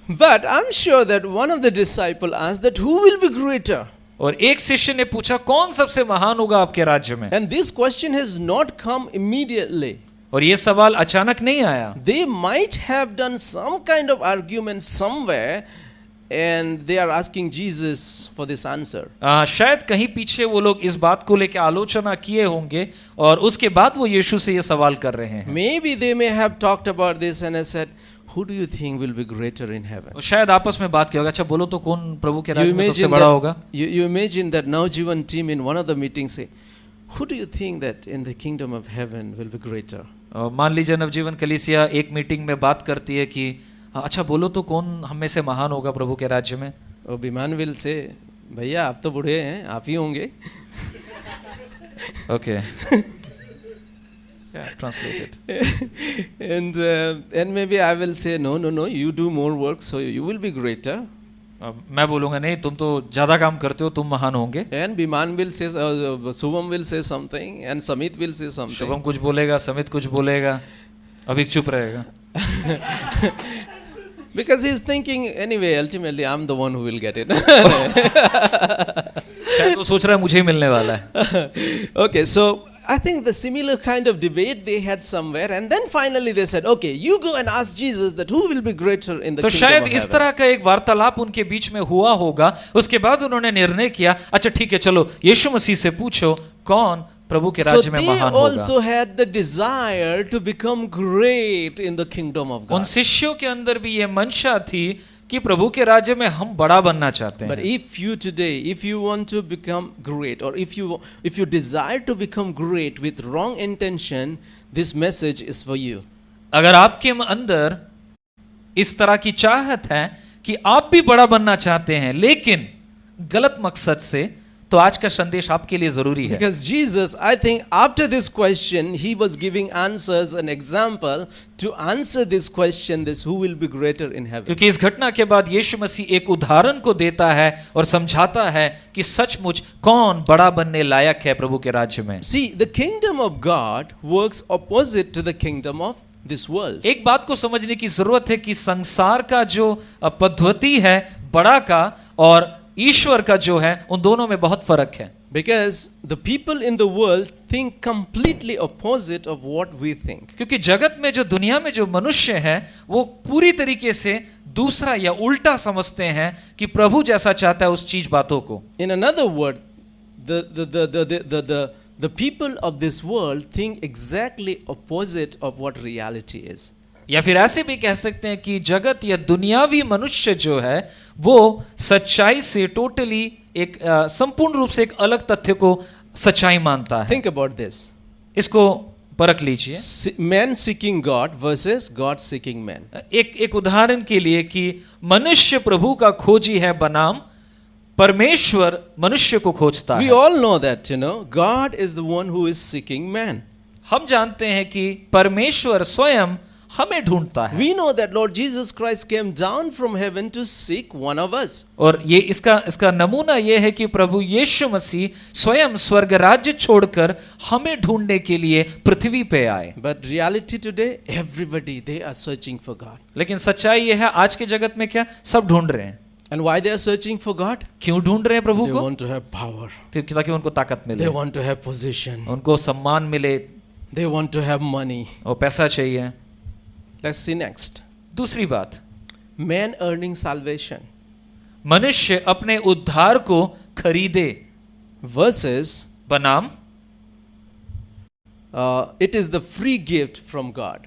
But I'm sure that one of the disciples asked that who will be greater? और एक शिष्य ने पूछा कौन सबसे महान होगा आपके राज्य में? And this question has not come immediately. और ये सवाल अचानक नहीं आया। They might have done some kind of argument somewhere and they are asking Jesus for this answer. शायद कहीं पीछे वो लोग इस बात को लेकर आलोचना किए होंगे और उसके बाद वो यीशु से ये सवाल कर रहे हैं। Maybe they may have talked about this and I said, who do you think will be greater in heaven? और शायद आपस में बात किया होगा, अच्छा बोलो तो कौन प्रभु के राज्य में सबसे बड़ा होगा? You imagine that Naujivan team in one of the meetings say, who do you think that in the kingdom of heaven will be greater? मान लीजिए नवजीवन कलीसिया एक मीटिंग में बात करती है कि अच्छा बोलो तो कौन हम में से महान होगा प्रभु के राज्य में? अभिमान विल से, भैया आप तो बूढ़े हैं, आप ही होंगे। Okay. Yeah, translate it. And maybe I will say, no, you do more work, so you will be greater. मैं बोलूंगा नहीं, तुम तो ज्यादा काम करते हो, तुम महान होंगे. And Biman will say, Subham will say something, and Samit will say something. Shubham कुछ बोलेगा, समित कुछ बोलेगा, अभी चुप रहेगा. Because he's thinking, anyway, ultimately I'm the one who will get it. शायद वो सोच रहा है मुझे ही मिलने वाला है. Okay, so I think the similar kind of debate they had somewhere, and then finally they said, okay, you go and ask Jesus that who will be greater in the तो kingdom शायद of इस heaven. तरह का एक वार्तालाप उनके बीच में हुआ होगा. उसके बाद उन्होंने निर्णय किया, अच्छा ठीक है, चलो यीशु मसीह से पूछो कौन प्रभु के So राज्य में they महान होगा. also had the desire to become great in the kingdom of उन God. शिष्यों के अंदर भी ये मंशा थी कि प्रभु के राज्य में हम बड़ा बनना चाहते But हैं. if you today, if you want to become great, or if you desire to become great with wrong intention, this message is for you. अगर आपके अंदर इस तरह की चाहत है कि आप भी बड़ा बनना चाहते हैं लेकिन गलत मकसद से, तो आज का संदेश आपके लिए जरूरी है. Because Jesus, I think after this question, he was giving answers, an example to answer this question, this who will be greater in heaven. क्योंकि इस घटना के बाद यीशु मसीह एक उदाहरण को देता है और समझाता है कि सचमुच कौन बड़ा बनने लायक है प्रभु के राज्य में. See, the kingdom of God works opposite to the kingdom of this world. एक बात को समझने की जरूरत है कि संसार का जो पद्धति है बड़ा का और ईश्वर का जो है, उन दोनों में बहुत फर्क है. Because the people in the world think completely opposite of what we think. क्योंकि जगत में जो दुनिया में जो मनुष्य है वो पूरी तरीके से दूसरा या उल्टा समझते हैं कि प्रभु जैसा चाहता है उस चीज बातों को. In another word, the people of this world think exactly opposite of what reality is. या फिर ऐसे भी कह सकते हैं कि जगत या दुनियावी मनुष्य जो है वो सच्चाई से टोटली एक संपूर्ण रूप से एक अलग तथ्य को सच्चाई मानता है. Think about this. इसको परख लीजिए. Man seeking God versus God seeking man. एक उदाहरण के लिए कि मनुष्य प्रभु का खोजी है बनाम परमेश्वर मनुष्य को खोजता We है. all know that, God is the one who is seeking man. हम जानते हैं कि परमेश्वर स्वयं हमें ढूंढता है. We know that Lord Jesus Christ came down from heaven to seek one of us. और ये इसका नमूना ये है कि प्रभु यीशु मसीह स्वयं स्वर्ग राज्य छोड़कर हमें ढूंढने के लिए पृथ्वी पे आए. But reality today, everybody, they are searching for God. लेकिन सच्चाई ये है आज के जगत में क्या सब ढूंढ रहे हैं. And why they are searching for God? क्यों ढूंढ रहे हैं प्रभु They को? want to have power. ताकि उनको ताकत They मिले, want to have position. उनको सम्मान मिले They want to have money. और पैसा चाहिए. Let's see next. दूसरी बात, Man earning salvation मनुष्य अपने उद्धार को खरीदे versus बनाम it is the free gift from God.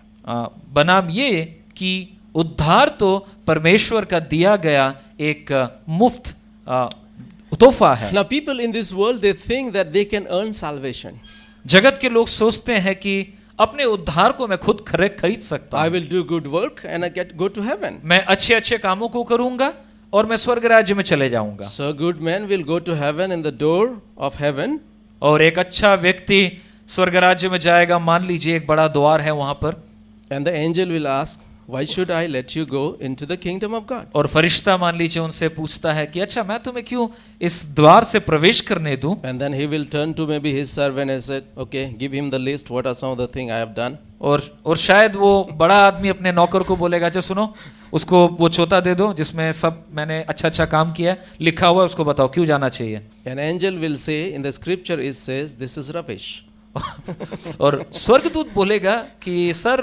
बनाम ये कि उद्धार तो परमेश्वर का दिया गया एक मुफ्त तोहफा है. Now people in this world, they think that they can earn salvation. जगत के लोग सोचते हैं कि अपने उद्धार को मैं खुद खरीद सकता I हूं. will do good work and I go to heaven. मैं अच्छे अच्छे कामों को करूंगा और मैं स्वर्ग राज्य में चले जाऊंगा. So good man will go to heaven in the door of heaven. और एक अच्छा व्यक्ति स्वर्ग राज्य में जाएगा. मान लीजिए एक बड़ा द्वार है वहां पर, And the angel will ask, why should I let you go into the kingdom of God? और फरिश्ता मान लीजिए उनसे पूछता है कि अच्छा मैं तुम्हें क्यों इस द्वार से प्रवेश करने दूं. And then he will turn to maybe his servant and said, okay, give him the list. What are some of the things I have done? और शायद वो बड़ा आदमी अपने नौकर को बोलेगा, अच्छा सुनो, उसको वो चोता दे दो जिसमें सब मैंने अच्छा अच्छा काम किया है, लिखा हुआ है, उसको बताओ क्यों जाना चाहिए. An angel will say, in the scripture it says, this is rubbish. और स्वर्गदूत बोलेगा कि सर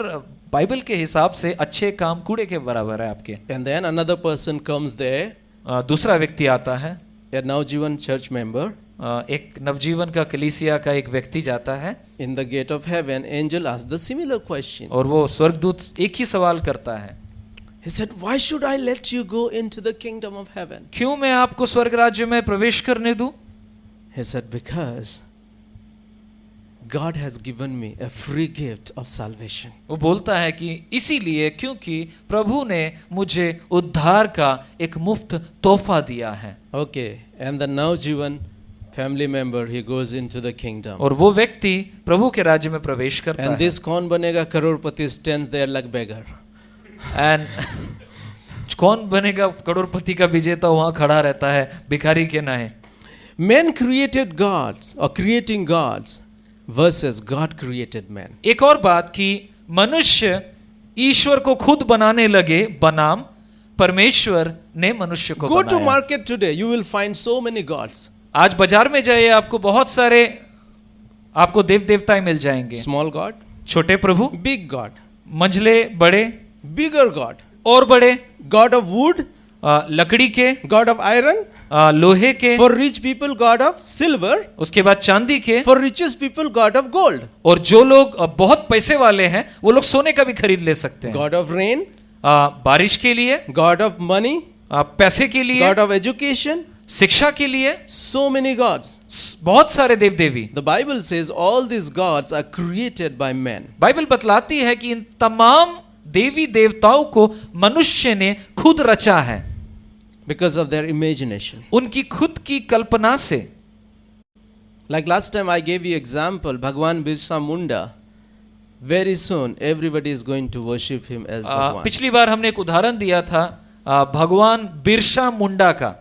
बाइबल के हिसाब से अच्छे काम कूड़े के बराबर है आपके. And then another person comes there, दूसरा व्यक्ति आता है, a Navjivan church member. एक नवजीवन का कलीसिया का एक व्यक्ति जाता है. In the gate of heaven, angel asks the similar question. और वो स्वर्गदूत एक ही सवाल करता है, He said, why should I let you go into the kingdom of heaven? क्यों मैं आपको स्वर्ग राज्य में प्रवेश करने दूं? He said, because God has given me a free gift of salvation. वो बोलता है कि इसीलिए क्योंकि प्रभु ने मुझे उद्धार का एक मुफ्त तोहफा दिया है. Okay, and the Navjivan family member, he goes into the kingdom. और वो व्यक्ति प्रभु के राज्य में प्रवेश करता And है। this kaun banega crorepati stands there like beggar. And कौन बनेगा करोड़पति का विजेता वहां खड़ा रहता है भिखारी के नाहे। Men created gods or creating gods versus God created man. एक और बात कि मनुष्य ईश्वर को खुद बनाने लगे बनाम परमेश्वर ने मनुष्य को Go to बनाया। market today, you will find so many gods. आज बाजार में जाइए, आपको बहुत सारे आपको देव देवताएं मिल जाएंगे। Small God, छोटे प्रभु, big God, मंझले बड़े bigger God, और बड़े, God of wood, लकड़ी के, God of iron, लोहे के, for rich people God of silver, उसके बाद चांदी के, for richest people God of gold, और जो लोग बहुत पैसे वाले हैं वो लोग सोने का भी खरीद ले सकते हैं। God of rain, बारिश के लिए, God of money, पैसे के लिए, God of education, शिक्षा के लिए, so many gods. बहुत सारे देव देवी। The Bible says all these gods are created by men. Bible बतलाती है कि इन तमाम देवी देवताओं को मनुष्य ने खुद रचा है Because of their imagination. उनकी खुद की कल्पना से। Like last time I gave you example, Bhagwan Birsa Munda. Very soon everybody is going to worship him as Bhagwan. पिछली बार हमने एक उदाहरण दिया था भगवान बिरसा मुंडा का,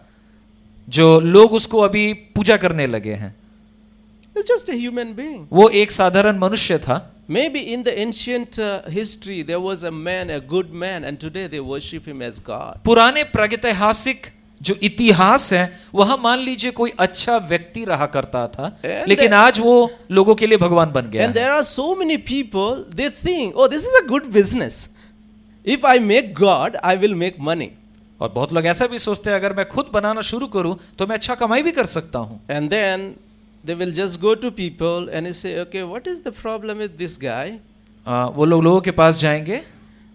जो लोग उसको अभी पूजा करने लगे हैं। He's just a human being. वो एक साधारण मनुष्य था। Maybe in the ancient history there was a man, a good man, and today they worship him as God. पुराने प्रागैतिहासिक जो इतिहास है वहां मान लीजिए कोई अच्छा व्यक्ति रहा करता था, And लेकिन आज वो लोगों के लिए भगवान बन गया And है। there are so many people, they think, oh, this is a good business. If I make God, I will make money. और बहुत लोग ऐसा भी सोचते हैं अगर मैं खुद बनाना शुरू करूं तो मैं अच्छा कमाई भी कर सकता हूं। And then they will just go to people and they say, okay, what is the problem with this guy? वो लोग लोगों के पास जाएंगे,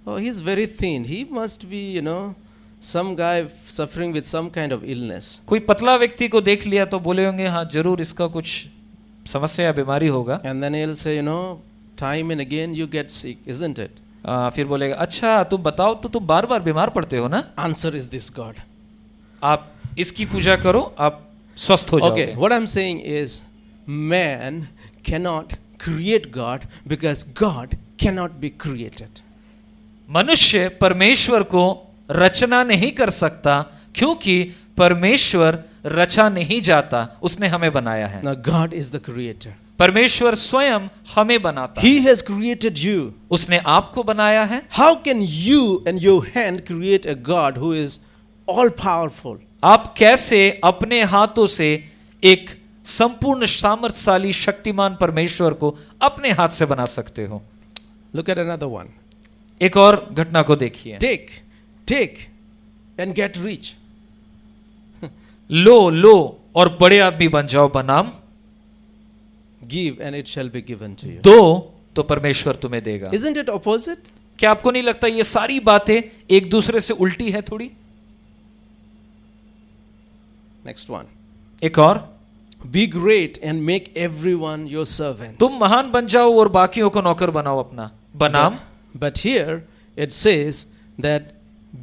Oh, he's very thin. He must be, some guy suffering with some kind of illness. कोई पतला व्यक्ति को देख लिया तो बोले होंगे हाँ जरूर इसका कुछ समस्या या बीमारी होगा। And then he'll say, time and again you get sick, isn't it? फिर बोलेगा अच्छा तुम बताओ तो तुम बार बार बीमार पड़ते हो ना, Answer is this God. आप इसकी पूजा करो आप स्वस्थ हो जाओगे। Okay, what I'm saying is, man cannot create God because God cannot be created. मनुष्य परमेश्वर को रचना नहीं कर सकता क्योंकि परमेश्वर रचा नहीं जाता, उसने हमें बनाया है। Now God is the creator. परमेश्वर स्वयं हमें बनाता है। He has created you. उसने आपको बनाया है। How can you and your hand create a God who is all powerful? आप कैसे अपने हाथों से एक संपूर्ण सामर्थ्यशाली शक्तिमान परमेश्वर को अपने हाथ से बना सकते हो? Look at another one. एक और घटना को देखिए। Take and get rich. लो और बड़े आदमी बन जाओ बनाम Give and it shall be given to you. दो तो परमेश्वर तुम्हें देगा। Isn't it opposite? क्या आपको नहीं लगता ये सारी बातें एक दूसरे से उल्टी है थोड़ी? Next one. एक और, Be great and make everyone your servant. तुम महान बन जाओ और बाकियों को नौकर बनाओ अपना बनाम। But here it says that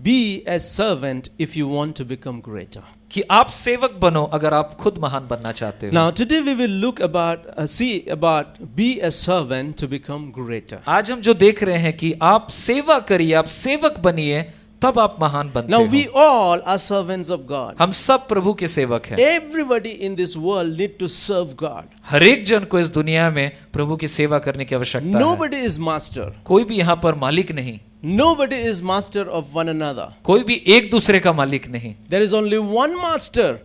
be a servant if you want to become greater. कि आप सेवक बनो अगर आप खुद महान बनना चाहते हो। Now today we will look about see about be a servant to become greater. आज हम जो देख रहे हैं कि आप सेवा करिए, आप सेवक बनिए तब आप महान बनते Now हो। we all are servants of God. हम सब प्रभु के सेवक हैं। Everybody in this world need to serve God. हर एक जन को इस दुनिया में प्रभु की सेवा करने की आवश्यकता है। Nobody is master. कोई भी यहाँ पर मालिक नहीं, Nobody is master of one another. कोई भी एक दूसरे का मालिक नहीं, There is only one master,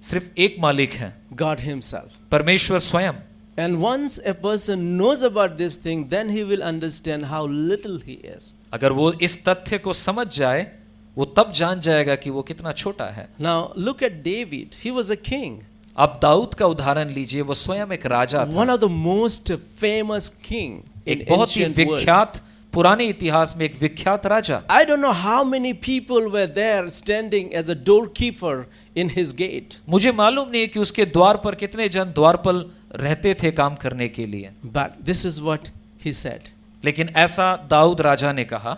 सिर्फ एक मालिक है, God himself. परमेश्वर स्वयं। And once a person knows about this thing, then he will understand how little he is. अगर वो इस तथ्य को समझ जाए वो तब जान जाएगा कि वो कितना छोटा है। Now look at David. He was a king. आप दाऊद का उदाहरण लीजिए, वो स्वयं एक राजा One था, of the most famous king in एक बहुत ही ancient world. विख्यात पुराने इतिहास में एक विख्यात राजा। I don't know how many people were there standing as a doorkeeper in his gate. मुझे मालूम नहीं कि उसके द्वार पर कितने जन द्वारपाल रहते थे काम करने के लिए, But this is what he said. लेकिन ऐसा दाऊद राजा ने कहा,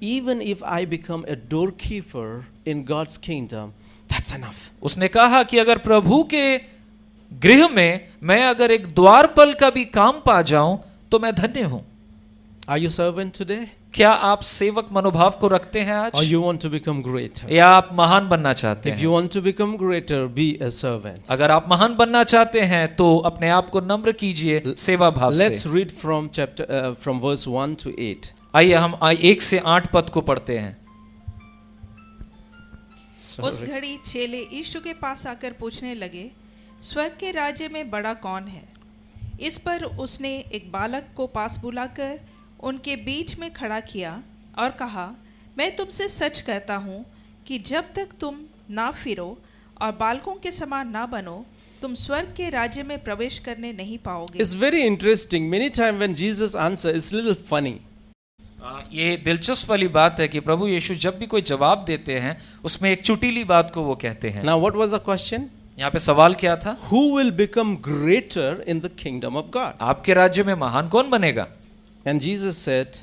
Even if I become a doorkeeper in God's kingdom, that's enough. उसने कहा कि अगर प्रभु के गृह में मैं अगर एक द्वारपाल का भी काम पा जाऊं तो मैं धन्य हूं। Are you servant today? क्या आप सेवक मनोभाव को रखते हैं Or आज, you want to become greater? या आप महान बनना चाहते If हैं? you want to become greater, be a servant. अगर आप महान बनना चाहते हैं तो अपने आप को नम्र कीजिए सेवा भाव Let's से। read from verse 1 to 8. आइए हम 1 से 8 पद को पढ़ते हैं। उस घड़ी चेले यीशु के पास आकर पूछने लगे, स्वर्ग के राज्य में बड़ा कौन है? इस पर उसने एक बालक को पास बुलाकर उनके बीच में खड़ा किया और कहा, मैं तुमसे सच कहता हूँ कि जब तक तुम ना फिरो और बालकों के समान ना बनो, तुम स्वर्ग के राज्य में प्रवेश करने नहीं पाओगे। It's very interesting. Many times when Jesus answers, it's a little funny. ये दिलचस्प वाली बात है कि प्रभु यीशु जब भी कोई जवाब देते हैं उसमें एक चुटीली बात को वो कहते हैं। Now, what was the question? यहाँ पे सवाल क्या था? Who will become greater in the kingdom of God? आपके राज्य में महान कौन बनेगा? And Jesus said,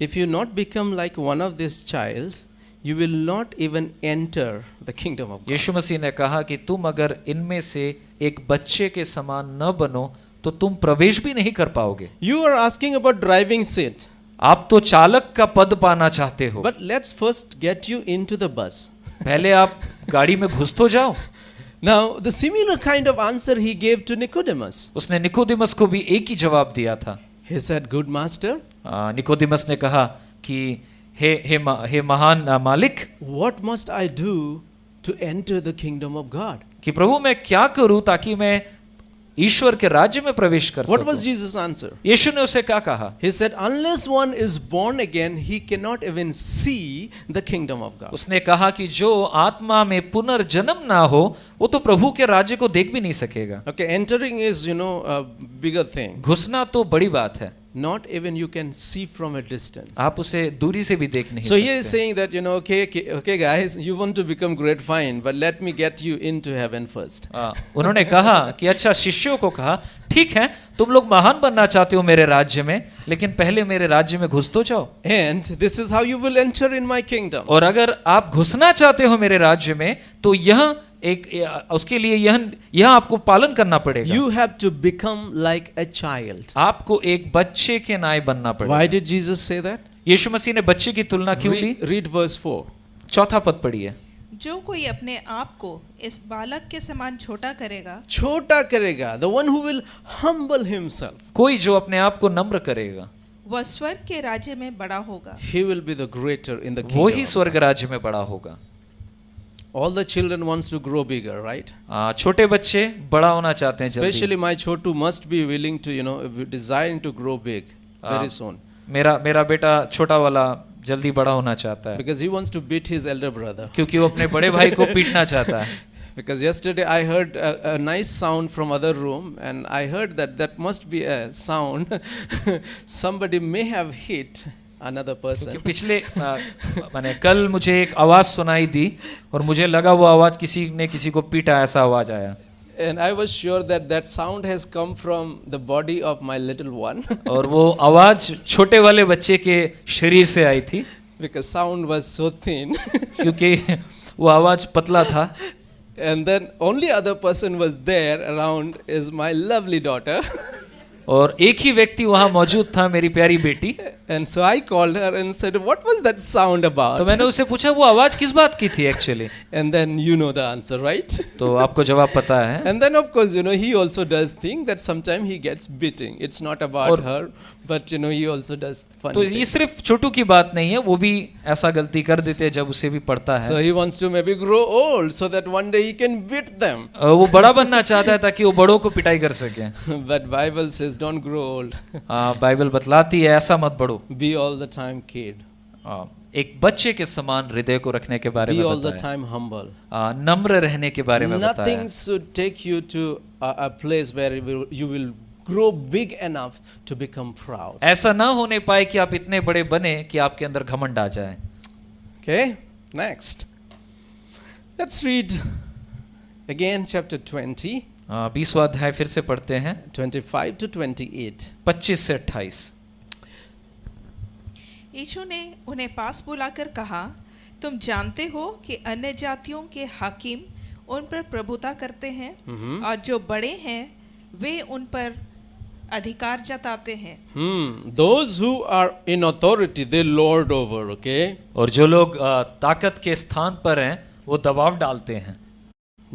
if you not become like one of this child, you will not even enter the kingdom of God. यीशु मसीह ने कहा कि तुम अगर इनमें से एक बच्चे के समान न बनो तो तुम प्रवेश भी नहीं कर पाओगे। You are asking about driving seat. आप तो चालक का पद पाना चाहते हो, But let's first get you into the bus. पहले आप गाड़ी में घुस तो जाओ। Now, the similar kind of answer he gave to Nicodemus. उसने निकोदेमस को भी एक ही जवाब दिया था। He said, good master, Nicodemus ने कहा कि हे महान मालिक, what must I do to enter the kingdom of God? कि प्रभु मैं क्या करूं ताकि मैं ईश्वर के राज्य में प्रवेश कर What was सकूं? Jesus' answer? यीशु ने उसे क्या कहा? He said, unless one is born again, he cannot even see the kingdom of God. उसने कहा कि जो आत्मा में पुनर्जन्म ना हो वो तो प्रभु के राज्य को देख भी नहीं सकेगा। Okay, entering is, a bigger thing. घुसना तो बड़ी बात है, Not even you can see from a distance. आप उसे दूरी से भी देख नहीं So he is सकते। saying that, okay guys, you want to become great, fine, but let me get you into heaven first. उन्होंने कहा कि अच्छा, शिष्यों को कहा ठीक है तुम लोग महान बनना चाहते हो मेरे राज्य में, लेकिन पहले मेरे राज्य में घुस तो जाओ। And this is how you will enter in my kingdom. और अगर आप घुसना चाहते हो मेरे राज्य में तो यह उसके लिए यह आपको पालन करना पड़ेगा। You have to become like a child. आपको एक बच्चे के नाय बनना पड़ेगा। Why did Jesus say that? यीशु मसीह ने बच्चे की तुलना क्यों ली? Read verse 4. 4 पद पढ़िए। जो कोई अपने आप को इस बालक के समान छोटा करेगा, छोटा करेगा, the one who will humble himself, कोई जो अपने आप को नम्र करेगा वह स्वर्ग के राज्य में बड़ा होगा। he will be the greater in the वो ही kingdom. स्वर्ग राज्य में बड़ा होगा। All the children wants to grow bigger, right? छोटे बच्चे बड़ा होना चाहते हैं जल्दी। Especially my Chotu must be willing to, desiring to grow big very soon. मेरा बेटा छोटा वाला जल्दी बड़ा होना चाहता है Because he wants to beat his elder brother. क्योंकि वो अपने बड़े भाई को पीटना चाहता है। Because yesterday I heard a nice sound from other room, and I heard that must be a sound somebody may have hit another person. पिछले माने कल मुझे एक आवाज सुनाई दी और मुझे लगा वो आवाज किसी ने किसी को पीटा, ऐसा आवाज आया। And I was sure that sound has come from the body of my little one. और वो आवाज छोटे वाले बच्चे के शरीर से आई थी। Because sound was so thin. क्योंकि वो आवाज पतला था। And then only other person was there around is my lovely daughter. और एक ही व्यक्ति वहां मौजूद था, मेरी प्यारी बेटी। And so I called her and said, what was that sound about? तो मैंने उससे पूछा वो आवाज किस बात की थी actually. And then you know the answer, right? तो आपको जवाब पता है। And then of course, he also does think that sometimes he gets beating. It's not about her, but he also does funny तो ये things. सिर्फ छोटू की बात नहीं है, वो भी ऐसा गलती कर देते हैं जब उसे भी पड़ता है। So he wants to maybe grow old so that one day he can beat them. वो बड़ा बनना चाहता है ताकि वो बड़ों को पिटाई कर सके। But Bible says don't grow old. Bible बतलाती है ऐसा मत बढ़ो। Be all the time kid. एक बच्चे के समान हृदय को रखने के बारे Be में all the बताया। time humble. नम्र रहने के बारे में बताया। Nothing should take you to a place where you will grow big enough to become proud. ऐसा ना होने पाए कि आप इतने बड़े बने कि आपके अंदर घमंड आ जाए। Okay, next. Let's read again chapter 20. 20वां अध्याय फिर से पढ़ते हैं, 25 to 28. 25 से 28। यीशु ने उन्हें पास बुलाकर कहा, तुम जानते हो कि अन्य जातियों के हाकिम उन पर प्रभुता करते हैं और जो बड़े हैं वे उन पर अधिकार जताते हैं। Those who are in authority, they lord over, okay? और जो लोग ताकत के स्थान पर हैं वो दबाव डालते हैं।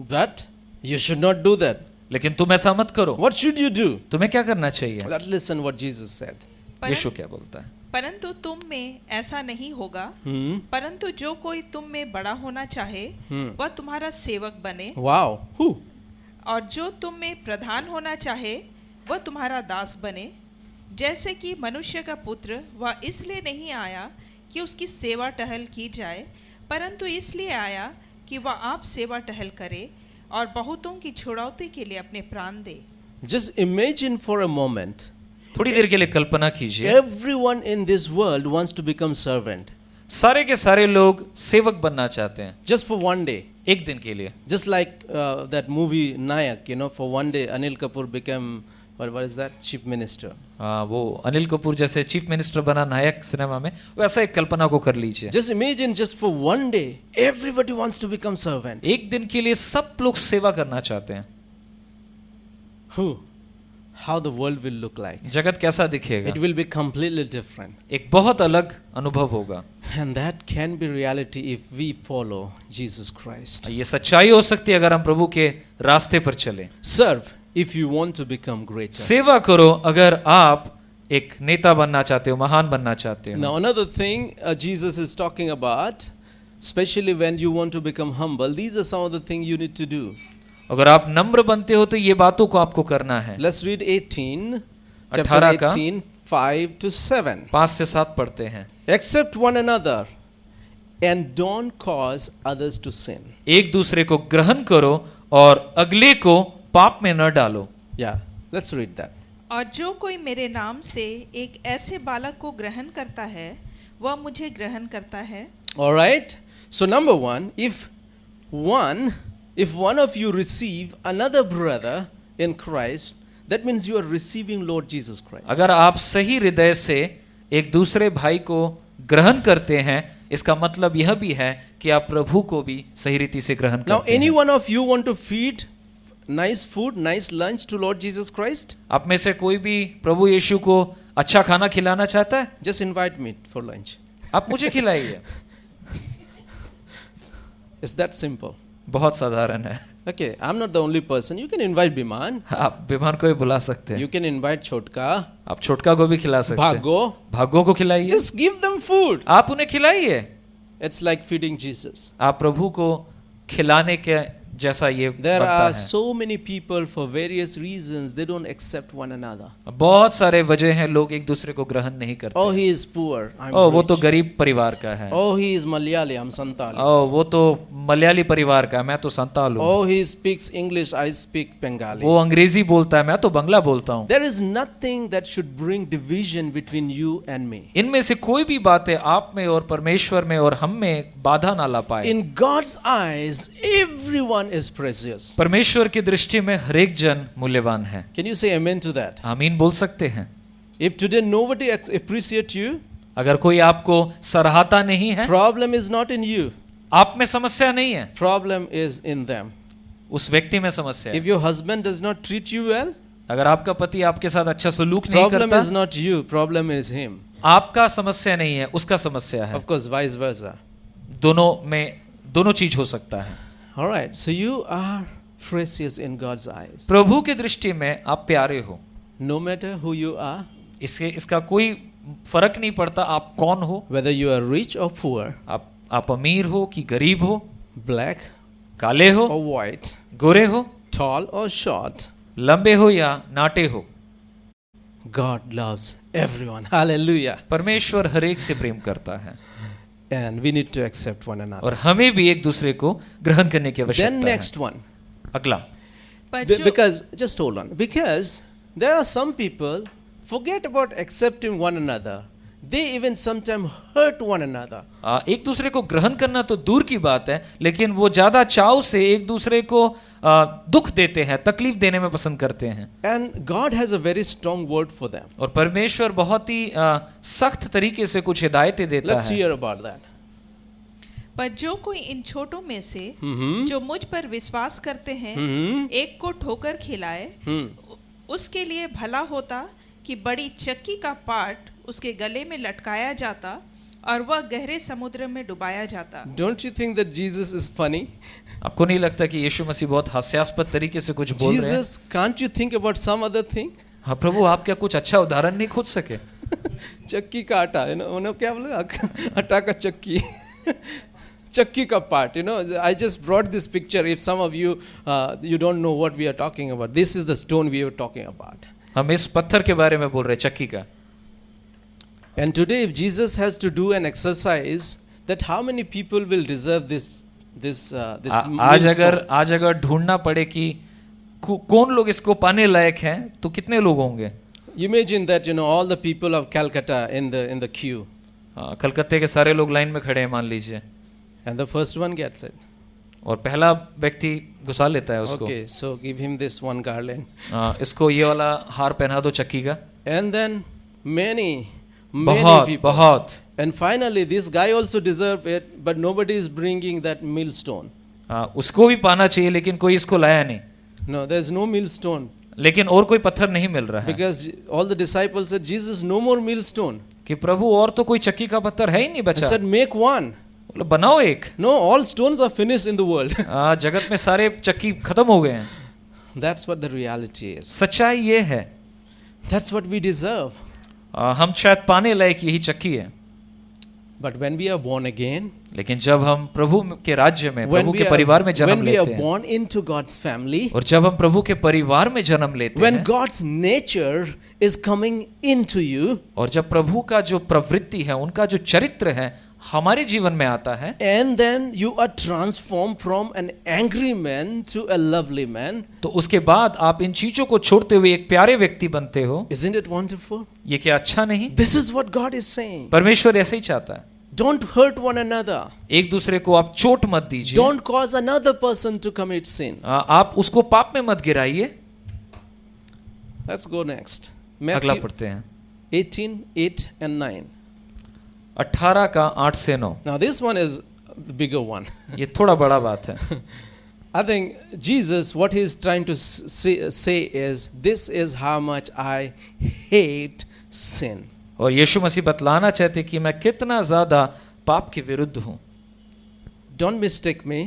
But you should not do that. लेकिन तुम ऐसा मत करो। What should you do? तुम्हें क्या करना चाहिए? Let's listen what Jesus said. यीशु क्या बोलता है? परंतु तुम में ऐसा नहीं होगा, परंतु जो कोई तुम में बड़ा होना चाहे वह तुम्हारा सेवक बने, Wow. Who? और जो तुम में प्रधान होना चाहे वह तुम्हारा दास बने, जैसे कि मनुष्य का पुत्र वह इसलिए नहीं आया कि उसकी सेवा टहल की जाए, परंतु इसलिए आया कि वह आप सेवा टहल करे और बहुतों की छुड़ौती के लिए अपने प्राण दे। Just imagine for a moment. थोड़ी देर के लिए कल्पना कीजिए, Everyone in this world wants to become servant. सारे के सारे लोग सेवक बनना चाहते हैं Just for one day. एक दिन के लिए। Just like that movie Nayak, you know, for one day Anil Kapoor became, what is that? Chief Minister. वो अनिल कपूर जैसे चीफ मिनिस्टर बना नायक सिनेमा में, वैसा एक कल्पना को कर लीजिए। Just imagine just for one day, everybody wants to become servant. एक दिन के लिए सब लोग सेवा करना चाहते हैं। Who? How the world will look like. जगत कैसा दिखेगा? It will be completely different. एक बहुत अलग अनुभव होगा। And that can be reality if we follow Jesus Christ. ये सच्चाई हो सकती है अगर हम प्रभु के रास्ते पर चलें। Serve if you want to become greater. सेवा करो अगर आप एक नेता बनना चाहते हो, महान बनना चाहते हो। Now another thing Jesus is talking about, especially when you want to become humble, these are some of the things you need to do. अगर आप नम्र बनते हो तो ये बातों को आपको करना है। Let's read 18, 18 chapter का 18, 5 to 7. 5 से 7 पढ़ते हैं। Accept one another and don't cause others to sin. एक दूसरे को ग्रहण करो और अगले को पाप में न डालो। Yeah, let's read that. और जो कोई मेरे नाम से एक ऐसे बालक को ग्रहण करता है वह मुझे ग्रहण करता है। All right. So number one, if one of you receive another brother in Christ, that means you are receiving Lord Jesus Christ. अगर आप सही हृदय से एक दूसरे भाई को ग्रहण करते हैं, इसका मतलब यह भी है कि आप प्रभु को भी सही रीति से ग्रहण Now, करते any हैं। one of you want to feed nice food, nice lunch to Lord Jesus Christ? आप में से कोई भी प्रभु यीशु को अच्छा खाना खिलाना चाहता है? Just invite me for lunch. आप मुझे खिलाइए। It's that simple. बहुत साधारण है। Okay, I'm not the only person. You can invite Biman. आप विमान को भी बुला सकते हैं। You can invite Chotka, आप छोटका को भी खिला सकते हैं। Bhago. भागो को खिलाइए। Just give them food. आप उन्हें खिलाइए। It's like feeding Jesus. आप प्रभु को खिलाने के जैसा ये There बनता are है। so many people for various reasons they don't accept one another. बहुत सारे वजह हैं लोग एक दूसरे को ग्रहण नहीं करते। Oh, he is poor. I'm ओ वो rich. तो गरीब परिवार का है। Oh, he is Malayali. I'm Santali. ओ वो तो मलयाली परिवार का है, मैं तो संताल हूँ। Oh, he speaks English. I speak Bengali. वो अंग्रेजी बोलता है, मैं तो बंगला बोलता हूँ। There is nothing that should bring division between you and me. इनमें से कोई भी बातें आप में और परमेश्वर में और हम में बाधा ना ला पाए। In God's eyes, everyone is precious. परमेश्वर की दृष्टि में हर एक जन मूल्यवान है। Can you say amen to that? आमीन बोल सकते हैं। If today nobody appreciates you, अगर कोई आपको सराहता नहीं है, problem is not in you. आप में समस्या नहीं है, Problem is in them. उस व्यक्ति में समस्या है। If your husband does not treat you well, अगर आपका पति आपके साथ अच्छा सलूक नहीं problem करता, is not you. Problem is him. आपका समस्या नहीं है, उसका समस्या है। Of course, vice versa. दोनों चीज हो सकता है। All right. So you are precious in God's eyes. प्रभु की दृष्टि में आप प्यारे हो। No matter who you are, इसका कोई फर्क नहीं पड़ता आप कौन हो, whether you are rich or poor, आप अमीर हो कि गरीब हो, black काले हो or white, गोरे हो, tall or short, लंबे हो या नाटे हो, God loves everyone. Hallelujah. परमेश्वर हर एक से प्रेम करता है। And we need to accept one another. और हमें भी एक दूसरे को ग्रहण करने की Then आवश्यकता है। next one. अगला, पर जो Because, just hold on. Because there are some people forget about accepting one another. They even sometimes hurt one another. एक दूसरे को ग्रहण करना तो दूर की बात है, लेकिन वो ज्यादा चाव से एक दूसरे को दुख देते हैं, तकलीफ देने में पसंद करते हैं। And God has a very strong word for them. और परमेश्वर बहुत ही सख्त तरीके से कुछ हिदायतें देता Let's है। hear about that. पर जो कोई इन छोटों में से जो मुझ पर विश्वास करते हैं एक को ठोकर खिलाए, उसके लिए भला होता कि बड़ी चक्की का पाट उसके गले में लटकाया जाता और वह गहरे समुद्र में डुबाया जाता। Don't you think that Jesus is funny? आपको नहीं लगता कि यीशु मसीह बहुत हास्यास्पद तरीके से कुछ बोल रहे हैं? Jesus, can't you think about some other thing? हाँ प्रभु, आप क्या कुछ अच्छा उदाहरण नहीं खोज सके? चक्की का आटा, उन्होंने क्या बोला, आटा का चक्की, चक्की का part, I just brought this picture. If some of you you don't know what we are talking about, this is the stone we are talking about. हम इस पत्थर के बारे में बोल रहे हैं, चक्की का। And today, if Jesus has to do an exercise, that how many people will deserve this millstone? आज अगर ढूंढना पड़े कि कौन लोग इसको पाने लायक हैं, तो कितने लोग होंगे? Imagine that all the people of Calcutta in the queue. कलकत्ते के सारे लोग लाइन में खड़े हैं, मान लीजिए, And the first one gets it. और पहला व्यक्ति घुसा लेता है उसको। Okay, so give him this one garland. इसको ये वाला हार पहना दो चक्की का। And then many बहुत people. And finally, this guy also deserved it, but nobody is bringing that millstone. उसको भी पाना चाहिए, लेकिन कोई इसको लाया नहीं। No, there is no millstone. लेकिन और कोई पत्थर नहीं मिल रहा है। Because all the disciples said, Jesus, no more millstone. कि प्रभु और तो कोई चक्की का पत्थर है ही नहीं He बचा। said, make one. बनाओ एक। No, all stones are finished in the world. जगत में सारे चक्की खत्म हो गए हैं। That's what the reality is. सच्चाई ये है। That's what we deserve. हम शायद पाने लायक यही चक्की है। But when we are born again, लेकिन जब हम प्रभु के राज्य में, when प्रभु we के are, परिवार में जन्म when we are लेते हैं, born into God's family, और जब हम प्रभु के परिवार में जन्म लेते when हैं, God's nature is coming into you, और जब प्रभु का जो प्रवृत्ति है, उनका जो चरित्र है हमारे जीवन में आता है, and then you are transformed from an angry man to a lovely man. तो उसके बाद आप इन चीजों को छोड़ते हुए एक प्यारे व्यक्ति बनते हो। Isn't it wonderful? ये क्या अच्छा नहीं? This is what God is saying. परमेश्वर ऐसे ही चाहता है। Don't hurt one another. एक दूसरे को आप चोट मत दीजिए। Don't cause another person to commit sin. आप उसको पाप में मत गिराइए। Let's go next. अगला पढ़ते हैं। 18:8 and 9. 18 का 8 से 9। Now this one is the bigger one. ये थोड़ा बड़ा बात है। I think Jesus, what he is trying to say is, this is how much I hate sin. और यीशु मसीह बतलाना चाहते कि मैं कितना ज्यादा पाप के विरुद्ध हूँ। Don't mistake me.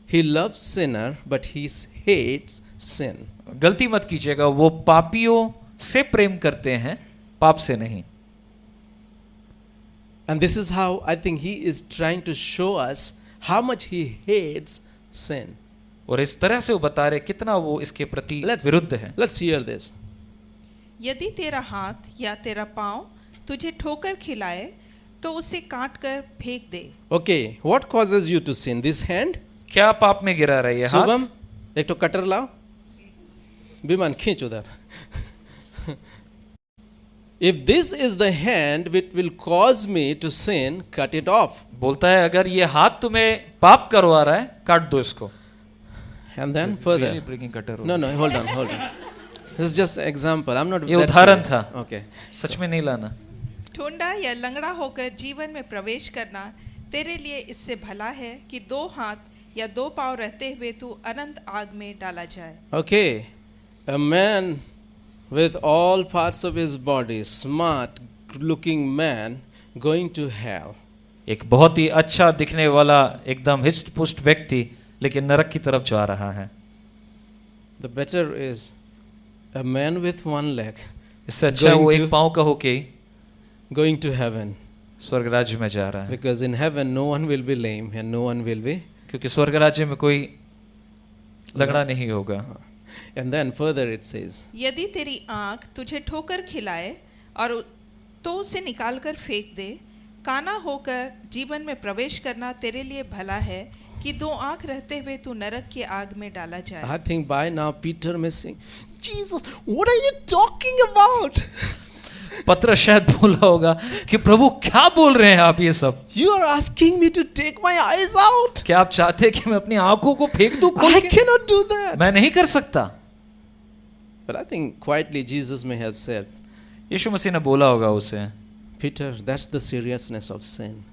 He loves sinner, but he hates sin. गलती मत कीजिएगा, वो पापियों से प्रेम करते हैं, पाप से नहीं। And this is how I think he is trying to show us how much he hates sin. और इस तरह से वो बता रहे कितना वो इसके प्रति विरुद्ध है। Let's hear this. यदि तेरा हाथ या तेरा पाँव तुझे ठोकर खिलाए तो उसे काट कर फेंक दे। Okay, what causes you to sin? This hand? क्या पाप में गिरा रही है हाथ? शुभम, एक तो कटर लाओ, विमान खींच उधर। If this is the hand which will cause me to sin, cut it off. बोलता है अगर ये हाथ तुम्हें पाप करवा रहा है, काट दो इसको। And then further. Really bringing cutter over. No, hold on. This is just an example. I'm not. ये that उदाहरण serious. था। Okay. सच में नहीं लाना। ठुंडा या लंगड़ा होकर जीवन में प्रवेश करना तेरे लिए इससे भला है कि 2 हाथ या 2 पाँव रहते हुए तू अनंत आग में डाला जाए। Okay, a man with all parts of his body, smart looking man, going to hell. एक बहुत ही अच्छा दिखने वाला एकदम हिस्ट पुष्ट व्यक्ति लेकिन नरक की तरफ जा रहा है। The better is a man with one leg इससे अच्छा वो एक पाँव का होके going to heaven. स्वर्ग राज्य में जा रहा है। Because in heaven no one will be lame and no one will be. क्योंकि स्वर्ग राज्य में कोई लंगड़ा नहीं होगा। And then further it says. यदि तेरी आँख तुझे ठोकर खिलाए और तो उसे निकाल कर फेंक दे, काना होकर जीवन में प्रवेश करना तेरे लिए भला है कि 2 आँख रहते हुए तू नरक की आग में डाला जाए। I think by now Peter may sing, Jesus, what are you talking about? पत्र शायद बोला होगा कि प्रभु क्या बोल रहे हैं आप ये सब? You are asking me to take my eyes out. क्या आप चाहते हैं कि मैं अपनी आंखों को फेंक दूं खोल I के? cannot do that. मैं नहीं कर सकता। But I think quietly Jesus may have said, यीशु मसीह ने बोला होगा उसे, Peter, that's the seriousness of sin.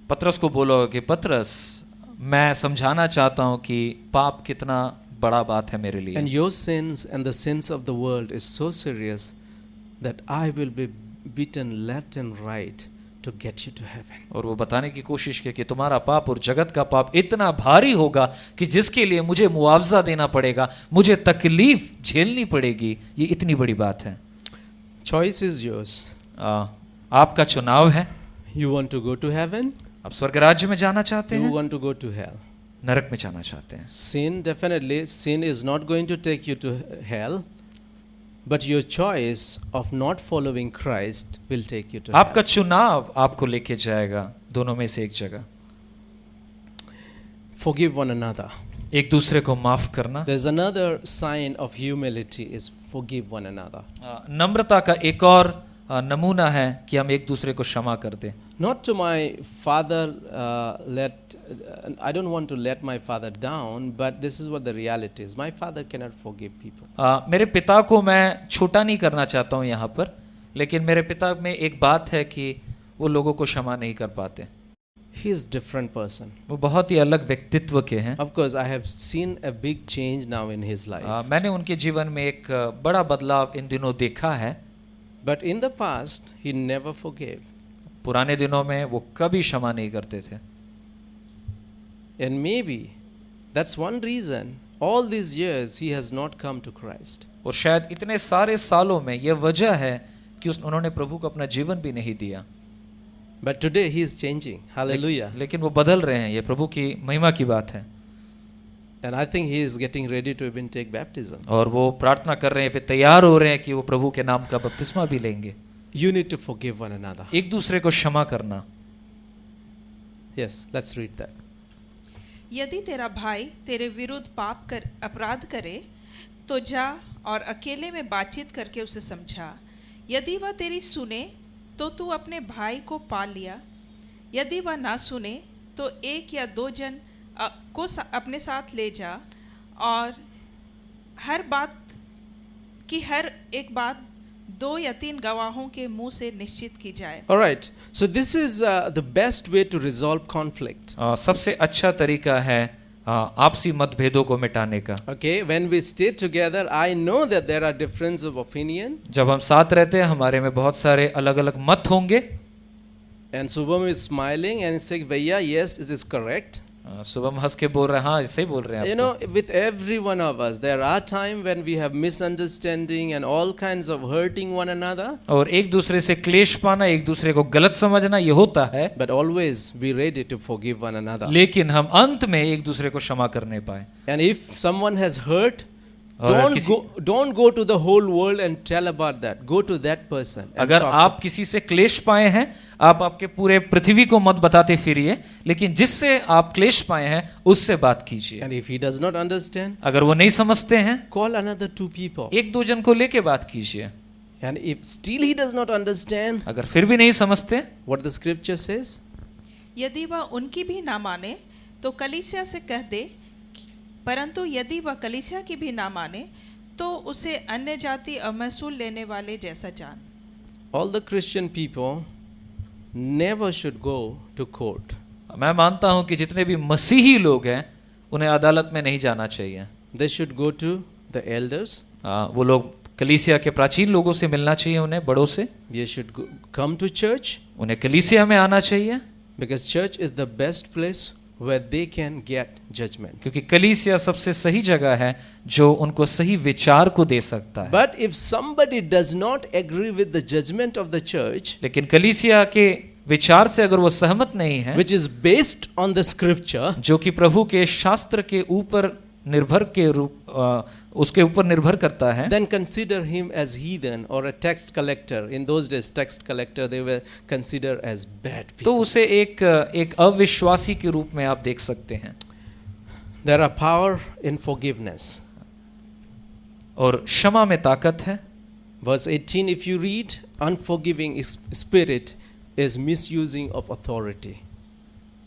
पतरस को बोलो कि पतरस, मैं समझाना चाहता हूं कि पाप कितना बड़ा बात है मेरे लिए, And your sins and the sins of the world is so serious that I will be beaten left and right to get you to heaven. और वो बताने की कोशिश की कि तुम्हारा पाप और जगत का पाप इतना भारी होगा कि जिसके लिए मुझे मुआवजा देना पड़ेगा, मुझे तकलीफ झेलनी पड़ेगी। ये इतनी बड़ी बात है। Choice is yours. आपका चुनाव है। You want to go to heaven? आप स्वर्ग राज्य में जाना चाहते You हैं, want to go to hell? नरक में जाना चाहते हैं। Sin, definitely, sin is not going to take you to hell, but your choice of not following Christ will take you to आपका hell. चुनाव आपको लेके जाएगा दोनों में से एक जगह। Forgive one another. एक दूसरे को माफ करना। There's another sign of humility is forgive one another. नम्रता का एक और नमूना है कि हम एक दूसरे को क्षमा कर दें। Not to my father, I don't want to let my father down, but this is what the reality is. My father cannot forgive people. मेरे पिता को मैं छोटा नहीं करना चाहता हूँ यहाँ पर, लेकिन मेरे पिता में एक बात है कि वो लोगों को क्षमा नहीं कर पाते। He is different person. वो बहुत ही अलग व्यक्तित्व के हैं। Of course, I have seen a big change now in his life. मैंने उनके जीवन में एक बड़ा बदलाव इन दिनों देखा है। But in the past, he never forgave. पुराने दिनों में वो कभी क्षमा नहीं करते थे। And maybe that's one reason all these years he has not come to Christ. और शायद इतने सारे सालों में यह वजह है कि उन्होंने प्रभु को अपना जीवन भी नहीं दिया। But today he is changing. Hallelujah. लेकिन वो बदल रहे हैं, ये प्रभु की महिमा की बात है। And I think he is getting ready to even take baptism. और वो प्रार्थना कर रहे हैं, फिर तैयार हो रहे हैं कि वो प्रभु के नाम का बपतिस्मा भी लेंगे। You need to forgive one another. एक दूसरे को क्षमा करना। Yes, let's read that. यदि तेरा भाई तेरे विरुद्ध अपराध करे तो जा और अकेले में बातचीत करके उसे समझा। यदि वह तेरी सुने तो तू अपने भाई को पा लिया। यदि वह ना सुने तो एक या दो जन को अपने साथ ले जा और हर एक बात 2 या 3 गवाहों के मुंह से निश्चित की जाए। All right. So this is the best way to resolve conflict. सबसे अच्छा तरीका है आपसी मतभेदों को मिटाने का। Okay, when we stay together, I know that there are differences of opinion. जब हम साथ रहते हैं हमारे में बहुत सारे अलग-अलग मत होंगे। And Subham is smiling and saying, "Bhaiya, yes, it is correct." Shubham हंस के बोल रहे हैं, हाँ सही बोल रहे हैं। You know, with every one of us, there are times when we have misunderstanding and all kinds of hurting one another. और एक दूसरे से क्लेश पाना, एक दूसरे को गलत समझना, ये होता है। But always be ready to forgive one another. लेकिन हम अंत में एक दूसरे को क्षमा करने पाए। And if someone has hurt, और don't go to the whole world and tell about that. Go to that person. and अगर talk आप किसी से क्लेश पाए हैं, आप आपके पूरे पृथ्वी को मत बताते फिरिए, लेकिन जिससे आप क्लेश पाए हैं उससे बात कीजिए। And if he does not understand, अगर वो नहीं समझते हैं, call another 2 people. एक दो जन को लेके बात कीजिए। And if still he does not understand, अगर फिर भी नहीं समझते, what the scripture says, यदि वह उनकी भी ना माने तो कलीसिया से कह दे, परंतु यदि वह कलीसिया की भी ना माने तो उसे अन्य जाति और महसूल लेने वाले जैसा जान। all the Christian people never should go to court. मैं मानता हूं कि जितने भी मसीही लोग हैं उन्हें अदालत में नहीं जाना चाहिए। They should go to the elders. वो लोग कलीसिया के प्राचीन लोगों से मिलना चाहिए, उन्हें बड़ों से। They should come to church, उन्हें कलीसिया में आना चाहिए, because church is the best place where they can get judgment. क्योंकि कलीसिया सबसे सही जगह है जो उनको सही विचार को दे सकता है। But if somebody does not agree with the judgment of the church, लेकिन कलीसिया के विचार से अगर वो सहमत नहीं है, which is based on the scripture, जो कि प्रभु के शास्त्र के ऊपर निर्भर के रूप उसके ऊपर निर्भर करता है, then consider him as heathen or a tax collector. In those days, tax collector they were considered as bad तो people. उसे एक अविश्वासी के रूप में आप देख सकते हैं। There are power in forgiveness. और क्षमा में ताकत है। Verse 18, if you read, unforgiving spirit is misusing of authority.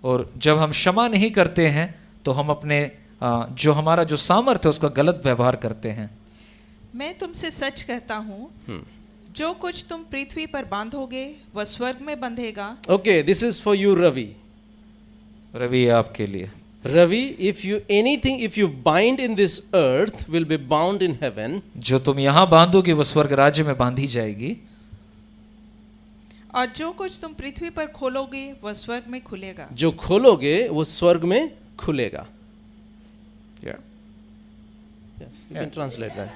और जब हम क्षमा नहीं करते हैं तो हम अपने जो हमारा जो सामर्थ्य है उसका गलत व्यवहार करते हैं। मैं तुमसे सच कहता हूँ, जो कुछ तुम पृथ्वी पर बांधोगे वह स्वर्ग में बंधेगा। Okay, this is for you, Ravi. Ravi आपके लिए। Ravi, if you bind in this earth will be bound in heaven. जो तुम यहाँ बांधोगे वो स्वर्ग राज्य में बांधी जाएगी, और जो कुछ तुम पृथ्वी पर खोलोगे वह स्वर्ग में खुलेगा। जो खोलोगे वो स्वर्ग में खुलेगा। Yeah. You can translate that.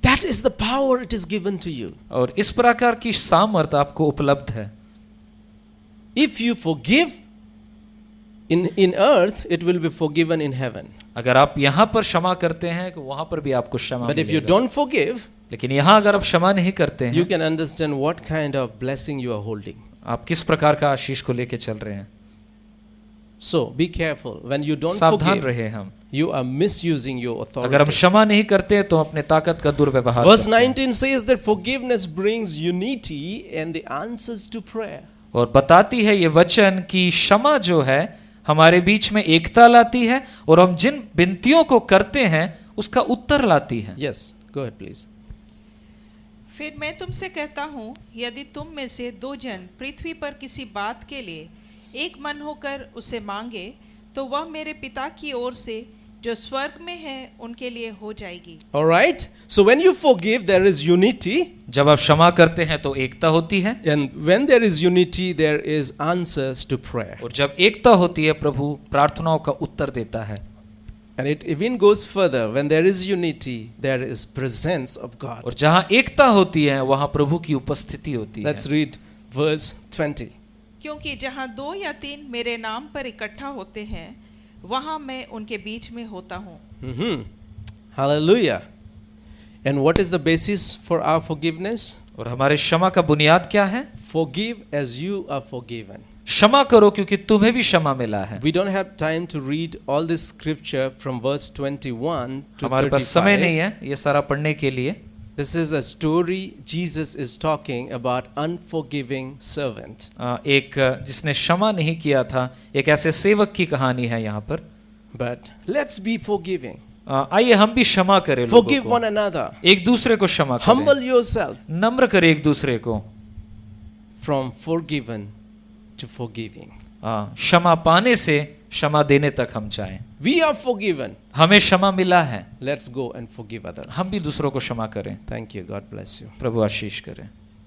That is the power it is given to you. और इस प्रकार की सामर्थ आपको उपलब्ध है। If you forgive in earth, it will be forgiven in heaven. अगर आप यहाँ पर क्षमा करते हैं तो वहाँ पर भी आपको क्षमा But if you मिलेगा। don't forgive, लेकिन यहाँ अगर आप क्षमा नहीं करते you हैं, can understand what kind of blessing you are holding. आप किस प्रकार का आशीष को लेके चल रहे हैं। So be careful. When you don't सावधान forgive, रहे हम। you are misusing your अगर हम authority. क्षमा नहीं करते हैं तो अपने ताकत का दुर्व्यवहार Verse करते हैं। 19 says that forgiveness brings unity and the answers to prayer. और बताती है ये वचन कि क्षमा जो है हमारे बीच में एकता लाती है और हम जिन विनतियों को करते हैं उसका उत्तर लाती है। Yes, go ahead please. फिर मैं तुमसे कहता हूँ, यदि तुम में से दो जन पृथ्वी पर किसी बात के लिए एक मन होकर उसे मांगे तो वह मेरे पिता की ओर से जो स्वर्ग में है उनके लिए हो जाएगी। All right. So when you forgive, there is unity. जब आप क्षमा करते हैं तो एकता होती है, And when there is unity, there is answers to prayer. और जब एकता होती है प्रभु प्रार्थनाओं का उत्तर देता है। And it even goes further. When there is unity, there is presence of God. और जहाँ एकता होती है वहाँ प्रभु की उपस्थिति होती है। Let's read verse 20. क्योंकि जहाँ दो या तीन मेरे नाम पर इकट्ठा होते हैं वहाँ मैं उनके बीच में होता हूँ। Hallelujah. And what is the basis for our forgiveness? और हमारे क्षमा का बुनियाद क्या है? Forgive as you are forgiven. क्षमा करो क्योंकि तुम्हें भी क्षमा मिला है। We don't have time to read all this scripture from verse 21 to हमारे पास समय नहीं 35. है ये सारा पढ़ने के लिए। This is a story Jesus is talking about unforgiving servant. एक जिसने क्षमा नहीं किया था, एक ऐसे सेवक की कहानी है यहाँ पर। But let's be forgiving. आइए हम भी क्षमा करें लोगों Forgive को, one another. एक दूसरे को क्षमा करें, Humble yourself नम्र करें एक दूसरे को। from forgiven to forgiving. क्षमा पाने से क्षमा देने तक हम जाएं। We are forgiven. हमें क्षमा मिला है, Let's go and forgive others. हम भी दूसरों को क्षमा करें। Thank you. God bless you. प्रभु आशीष करें।